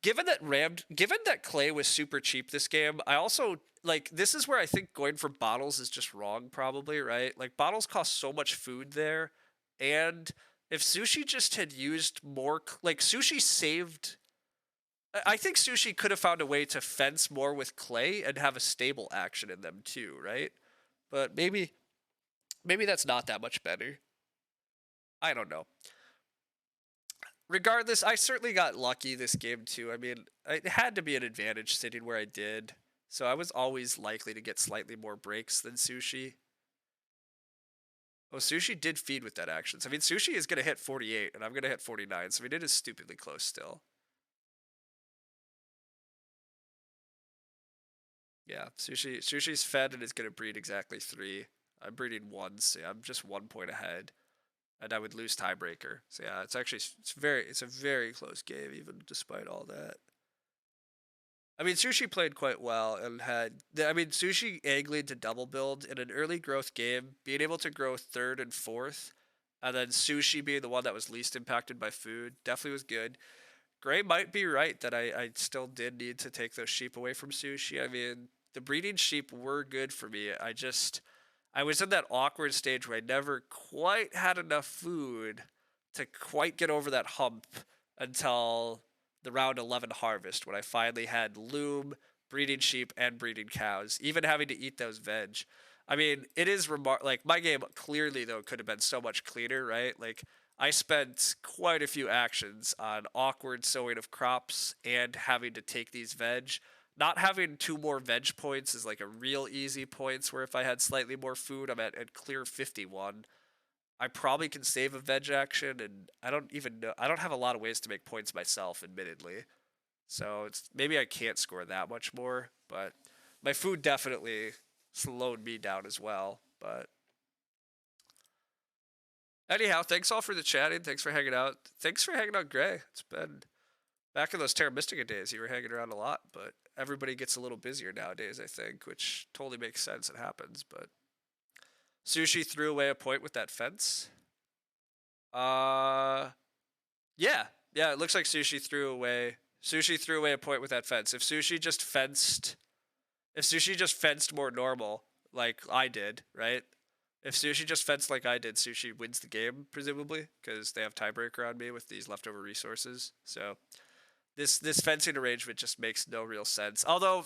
Given that clay was super cheap this game, I also like this is where I think going for bottles is just wrong, probably, right? Like bottles cost so much food there, and if Sushi just had used more, like Sushi saved. I think Sushi could have found a way to fence more with clay and have a stable action in them too, right? But maybe that's not that much better. I don't know. Regardless, I certainly got lucky this game too. I mean, it had to be an advantage sitting where I did. So I was always likely to get slightly more breaks than Sushi. Oh, Sushi did feed with that action. So, I mean, Sushi is going to hit 48, and I'm going to hit 49. So, I mean, it is stupidly close still. Yeah, Sushi's fed and is going to breed exactly 3. I'm breeding 1, so yeah, I'm just 1 point ahead. And I would lose tiebreaker. So yeah, it's actually it's a very close game, even despite all that. I mean, Sushi played quite well and I mean, Sushi angling to double build in an early growth game, being able to grow 3rd and 4th, and then Sushi being the one that was least impacted by food, definitely was good. Gray might be right that I still did need to take those sheep away from Sushi. I mean, the breeding sheep were good for me. I was in that awkward stage where I never quite had enough food to quite get over that hump until the round 11 harvest when I finally had loom, breeding sheep, and breeding cows, even having to eat those veg. I mean, it is like my game clearly though could have been so much cleaner, right? Like I spent quite a few actions on awkward sowing of crops and having to take these veg. Not having 2 more veg points is like a real easy points where if I had slightly more food, I'm at clear 51. I probably can save a veg action, and I don't even know. I don't have a lot of ways to make points myself, admittedly. So it's maybe I can't score that much more, but my food definitely slowed me down as well. But anyhow, thanks all for the chatting. Thanks for hanging out. Thanks for hanging out, Gray. It's been back in those Terra Mystica days. You were hanging around a lot, but everybody gets a little busier nowadays, I think, which totally makes sense. It happens, but Sushi threw away a point with that fence. Uh, yeah, yeah. It looks like Sushi threw away. Sushi threw away a point with that fence. If Sushi just fenced more normal, like I did, right? If Sushi just fenced like I did, Sushi wins the game presumably because they have tiebreaker on me with these leftover resources. So this fencing arrangement just makes no real sense. Although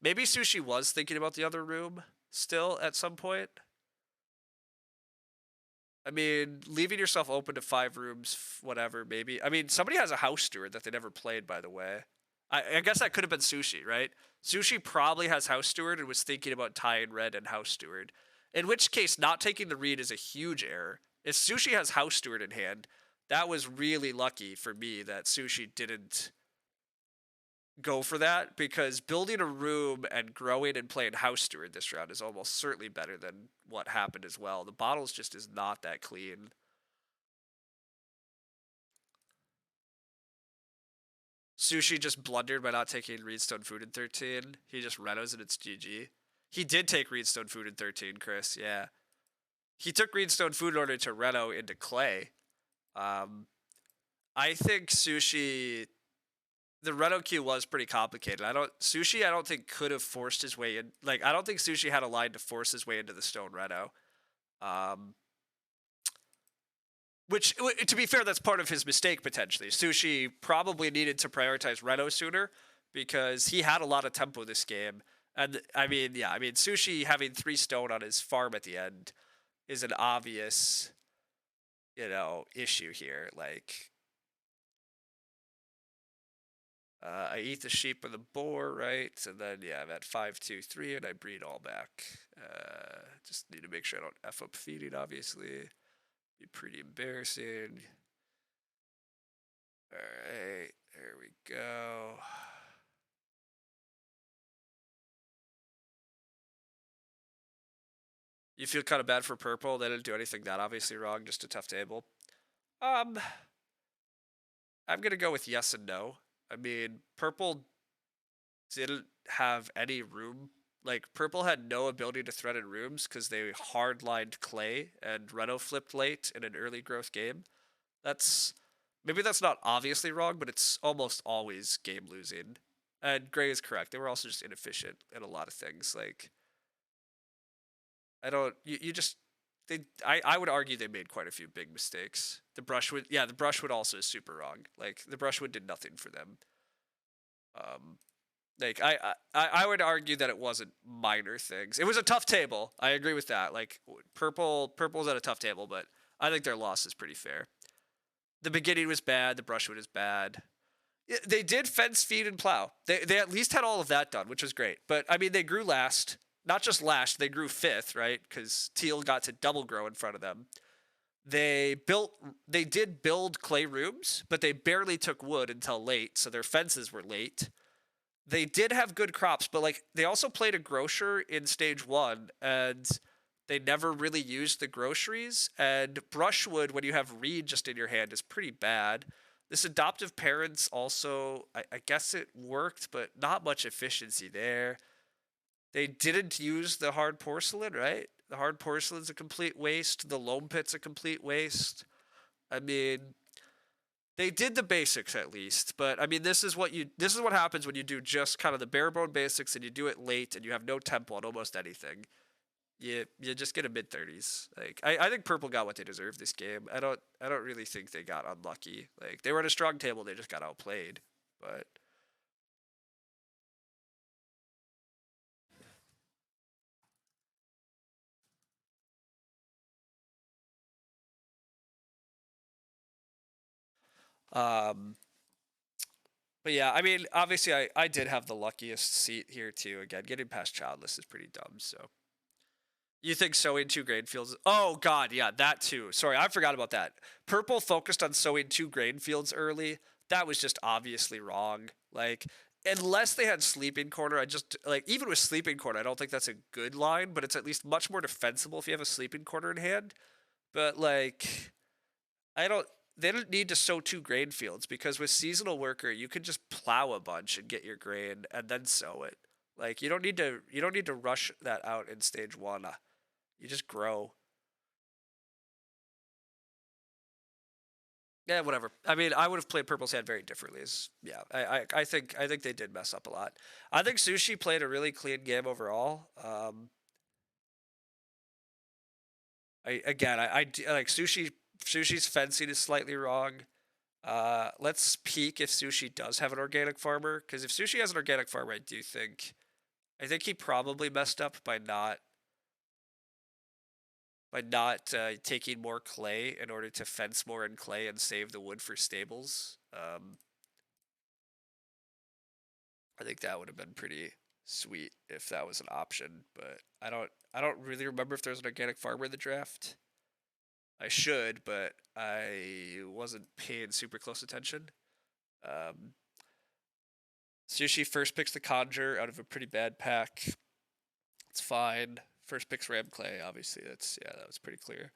maybe Sushi was thinking about the other room still at some point. I mean, leaving yourself open to 5 rooms, whatever, maybe. I mean, somebody has a house steward that they never played, by the way. I guess that could have been Sushi, right? Sushi probably has house steward and was thinking about tying red and house steward. In which case, not taking the read is a huge error. If Sushi has house steward in hand, that was really lucky for me that Sushi didn't go for that, because building a room and growing and playing house steward this round is almost certainly better than what happened as well. The bottles just is not that clean. Sushi just blundered by not taking Reedstone food in 13. He just renos and it's GG. He did take Reedstone food in 13, Chris. Yeah. He took Reedstone food in order to reno into clay. I think Sushi, the Reno queue was pretty complicated. I don't think could have forced his way in. Like, I don't think Sushi had a line to force his way into the stone Reno. Which, to be fair, that's part of his mistake potentially. Sushi probably needed to prioritize Reno sooner because he had a lot of tempo this game. And I mean, yeah, I mean, Sushi having 3 stone on his farm at the end is an obvious, issue here. Like, I eat the sheep and the boar, right? And then, yeah, I'm at 5, 2, 3, and I breed all back. Just need to make sure I don't F up feeding, obviously. Be pretty embarrassing. Alright, there we go. You feel kind of bad for purple. They didn't do anything that obviously wrong, just a tough table. I'm gonna go with yes and no. I mean, purple didn't have any room. Like, purple had no ability to threaten rooms because they hardlined clay and Reno flipped late in an early growth game. Maybe that's not obviously wrong, but it's almost always game losing. And Gray is correct. They were also just inefficient in a lot of things. Like, I don't. You just. I would argue they made quite a few big mistakes. The brushwood also is super wrong. Like, the brushwood did nothing for them. Like, I would argue that it wasn't minor things. It was a tough table. I agree with that. Like, purple's at a tough table, but I think their loss is pretty fair. The beginning was bad. The brushwood is bad. They did fence, feed, and plow. They at least had all of that done, which was great. But I mean, they grew last. Not just last, they grew fifth, right? Because teal got to double grow in front of them. They did build clay rooms, but they barely took wood until late, so their fences were late. They did have good crops, but like they also played a grocer in stage 1, and they never really used the groceries. And brushwood, when you have reed just in your hand, is pretty bad. This adoptive parents also, I guess it worked, but not much efficiency there. They didn't use the hard porcelain, right? The hard porcelain's a complete waste. The loam pit's a complete waste. I mean, they did the basics at least, but I mean, this is what happens when you do just kind of the bare bone basics and you do it late and you have no tempo on almost anything. You just get a mid-30s. Like I think purple got what they deserved this game. I don't really think they got unlucky. Like they were in a strong table, they just got outplayed. But um but yeah, I mean, obviously I did have the luckiest seat here too. Again, getting past childless is pretty dumb, so you think sowing 2 grain fields? Oh god, yeah, that too. Sorry, I forgot about that. Purple focused on sowing 2 grain fields early. That was just obviously wrong. Like, unless they had sleeping corner, I just like even with sleeping corner, I don't think that's a good line, but it's at least much more defensible if you have a sleeping corner in hand. But like, I don't. They don't need to sow 2 grain fields because with seasonal worker, you can just plow a bunch and get your grain and then sow it. Like, you don't need to. You don't need to rush that out in stage 1. You just grow. Yeah, whatever. I mean, I would have played Purple's hand very differently. Yeah, I think they did mess up a lot. I think Sushi played a really clean game overall. I like Sushi's fencing is slightly wrong. Let's peek if Sushi does have an organic farmer, because if Sushi has an organic farmer, I think he probably messed up by not taking more clay in order to fence more in clay and save the wood for stables. I think that would have been pretty sweet if that was an option, but I don't really remember if there's an organic farmer in the draft. I should, but I wasn't paying super close attention. Um, Sushi first picks the Conjure out of a pretty bad pack. It's fine. First picks Ram Clay, obviously. That was pretty clear.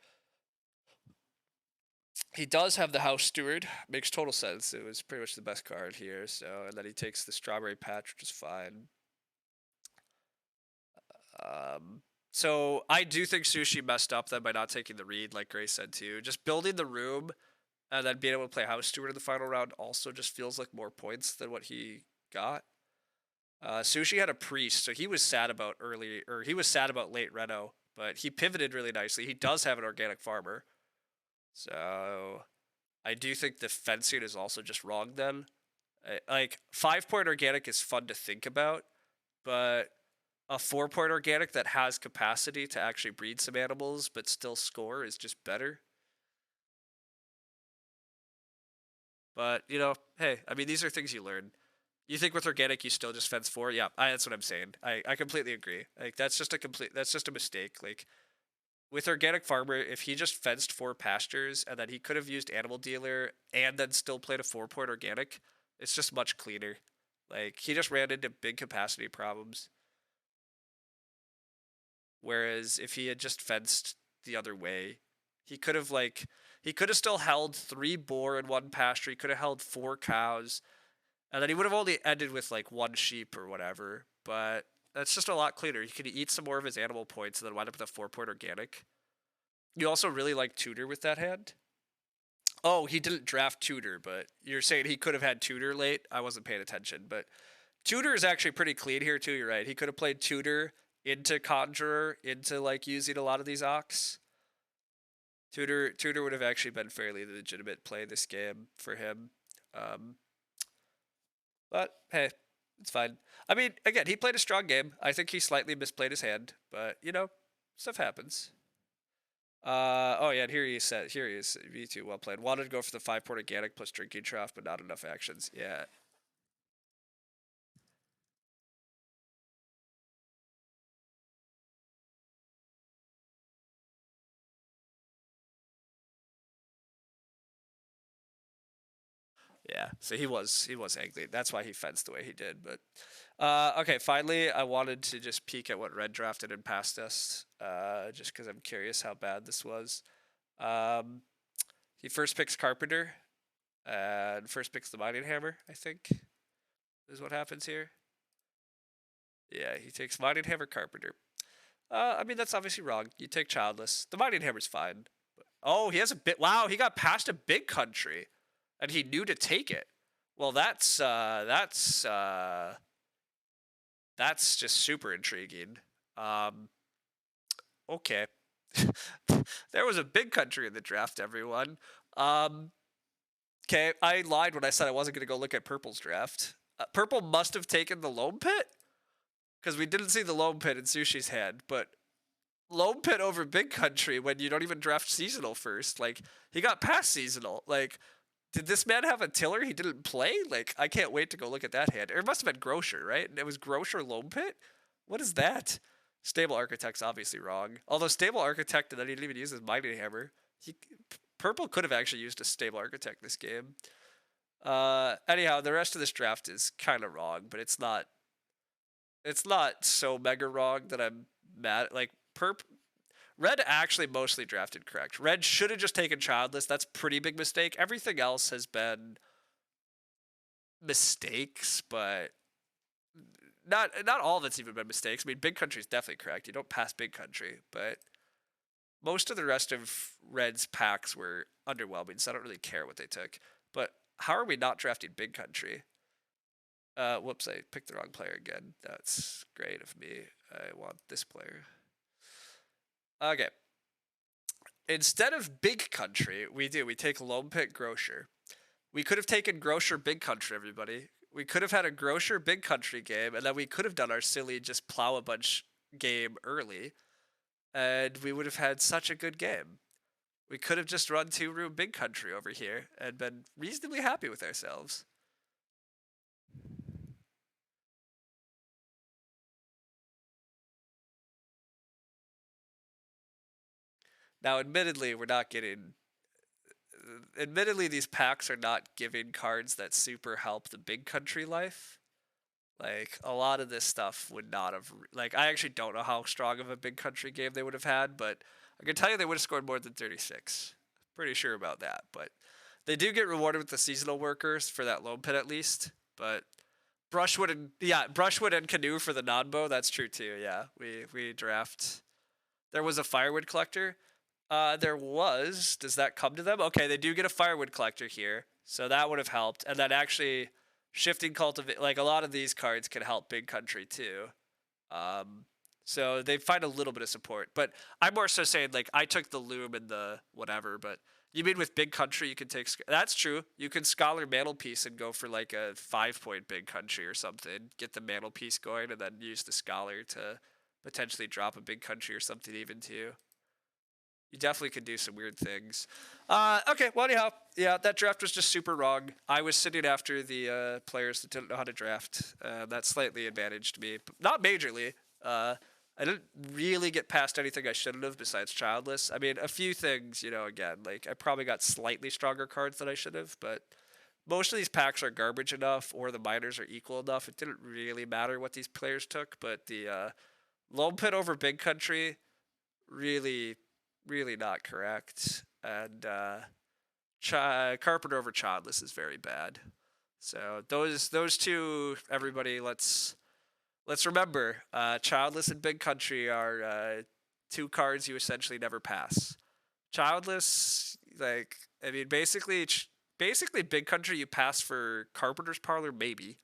He does have the House Steward. Makes total sense. It was pretty much the best card here. So, and then he takes the Strawberry Patch, which is fine. So I do think Sushi messed up then by not taking the read, like Grace said too. Just building the room and then being able to play House Steward in the final round also just feels like more points than what he got. Sushi had a priest, so he was sad about late Reno, but he pivoted really nicely. He does have an organic farmer, so I do think the fencing is also just wrong then. Like 5-point organic is fun to think about, but a 4-point organic that has capacity to actually breed some animals but still score is just better. But hey, I mean, these are things you learn. You think with organic you still just fence 4? Yeah, that's what I'm saying. I completely agree. Like that's just a mistake. Like with organic farmer, if he just fenced 4 pastures and then he could have used animal dealer and then still played a 4-point organic, it's just much cleaner. Like he just ran into big capacity problems. Whereas if he had just fenced the other way, he could have still held 3 boar in 1 pasture. He could have held 4 cows, and then he would have only ended with like 1 sheep or whatever. But that's just a lot cleaner. He could eat some more of his animal points and then wind up with a 4-point organic. You also really like Tutor with that hand. Oh, he didn't draft Tutor, but you're saying he could have had Tutor late. I wasn't paying attention, but Tutor is actually pretty clean here too. You're right. He could have played Tutor into Conjurer into like using a lot of these Ox. Tutor would have actually been fairly legitimate play this game for him. Um, but hey, it's fine. I mean, again, he played a strong game. I think he slightly misplayed his hand, but stuff happens. Oh yeah, and here he said, here he is, V2, well played. Wanted to go for the 5-port organic plus drinking trough, but not enough actions. Yeah. Yeah, so he was angry. That's why he fenced the way he did. But okay, finally, I wanted to just peek at what Red drafted and passed us, just because I'm curious how bad this was. Um, he first picks Carpenter, and first picks the Mining Hammer. I think is what happens here. Yeah, he takes Mining Hammer Carpenter. I mean that's obviously wrong. You take Childless. The Mining Hammer's fine. Oh, he has a bit. Wow, he got past a big country, and he knew to take it. Well, that's just super intriguing. Okay, there was a big country in the draft, everyone. Okay, I lied when I said I wasn't gonna go look at Purple's draft. Purple must have taken the Loam Pit because we didn't see the Loam Pit in Sushi's hand, but Loam Pit over Big Country when you don't even draft seasonal first. Like he got past seasonal. Like did this man have a tiller he didn't play? Like, I can't wait to go look at that hand. It must have been Grocer, right? It was Grocer Loam Pit? What is that? Stable Architect's obviously wrong. Although Stable Architect, and then he didn't even use his Mighty Hammer. Purple could have actually used a Stable Architect this game. Anyhow, the rest of this draft is kind of wrong, but it's not so mega wrong that I'm mad. Like, Red actually mostly drafted correct. Red should have just taken Childless. That's a pretty big mistake. Everything else has been mistakes, but not all that's even been mistakes. I mean, Big Country is definitely correct. You don't pass Big Country, but most of the rest of Red's packs were underwhelming, so I don't really care what they took. But how are we not drafting Big Country? Whoops, I picked the wrong player again. That's great of me. I want this player. Okay. Instead of Big Country, we take Loam Pit Grocer. We could have taken Grocer Big Country, everybody. We could have had a Grocer Big Country game, and then we could have done our silly just plow a bunch game early, and we would have had such a good game. We could have just run 2-room Big Country over here and been reasonably happy with ourselves. Now, admittedly, we're not getting. Admittedly, these packs are not giving cards that super help the Big Country life. Like, a lot of this stuff would not have. Like, I actually don't know how strong of a Big Country game they would have had, but I can tell you they would have scored more than 36. Pretty sure about that. But they do get rewarded with the seasonal workers for that Loam Pit at least. But Brushwood and Canoe for the non-bow, that's true too. Yeah, we draft. There was a Firewood Collector. There was. Does that come to them? Okay, they do get a Firewood Collector here, so that would have helped. And then actually, shifting cultivate, like a lot of these cards can help Big Country too. So they find a little bit of support. But I'm more so saying like I took the Loom and the whatever, but you mean with Big Country you can take that's true. You can Scholar Mantelpiece and go for like a 5-point Big Country or something. Get the Mantelpiece going and then use the Scholar to potentially drop a Big Country or something even too. You definitely could do some weird things. Okay, well, anyhow, yeah, that draft was just super wrong. I was sitting after the players that didn't know how to draft. That slightly advantaged me, but not majorly. I didn't really get past anything I shouldn't have besides Childless. I mean, a few things, again, like I probably got slightly stronger cards than I should have, but most of these packs are garbage enough or the minors are equal enough. It didn't really matter what these players took, but the Loam Pit over Big Country, really really not correct. And Carpenter over Childless is very bad. So those two, everybody, let's remember. Childless and Big Country are two cards you essentially never pass. Childless, like I mean, basically Big Country you pass for Carpenter's Parlor maybe,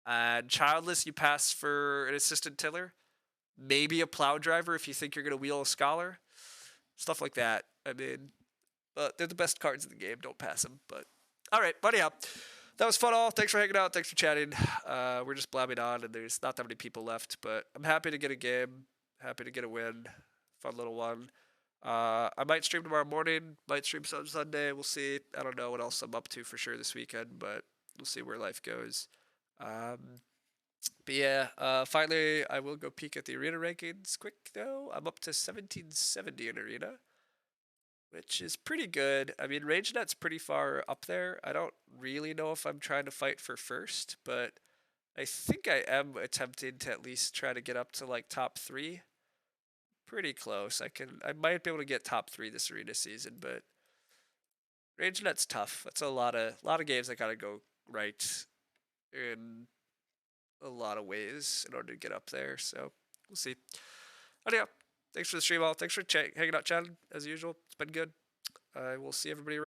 and Childless you pass for an assistant tiller, maybe a plow driver if you think you're gonna wheel a scholar. Stuff like that. I mean, they're the best cards in the game. Don't pass them. But all right, but anyhow, that was fun. All thanks for hanging out. Thanks for chatting. We're just blabbing on, and there's not that many people left. But I'm happy to get a game. Happy to get a win. Fun little one. I might stream tomorrow morning, might stream some Sunday. We'll see. I don't know what else I'm up to for sure this weekend, but we'll see where life goes. Um, but yeah, finally, I will go peek at the arena rankings quick though. I'm up to 1770 in arena, which is pretty good. I mean, RangeNet's pretty far up there. I don't really know if I'm trying to fight for first, but I think I am attempting to at least try to get up to like top 3. Pretty close. I might be able to get top 3 this arena season, but RangeNet's tough. That's a lot of games that gotta go right in a lot of ways in order to get up there. So we'll see. But yeah, thanks for the stream, all. Thanks for hanging out, chatting as usual. It's been good. I will see everybody.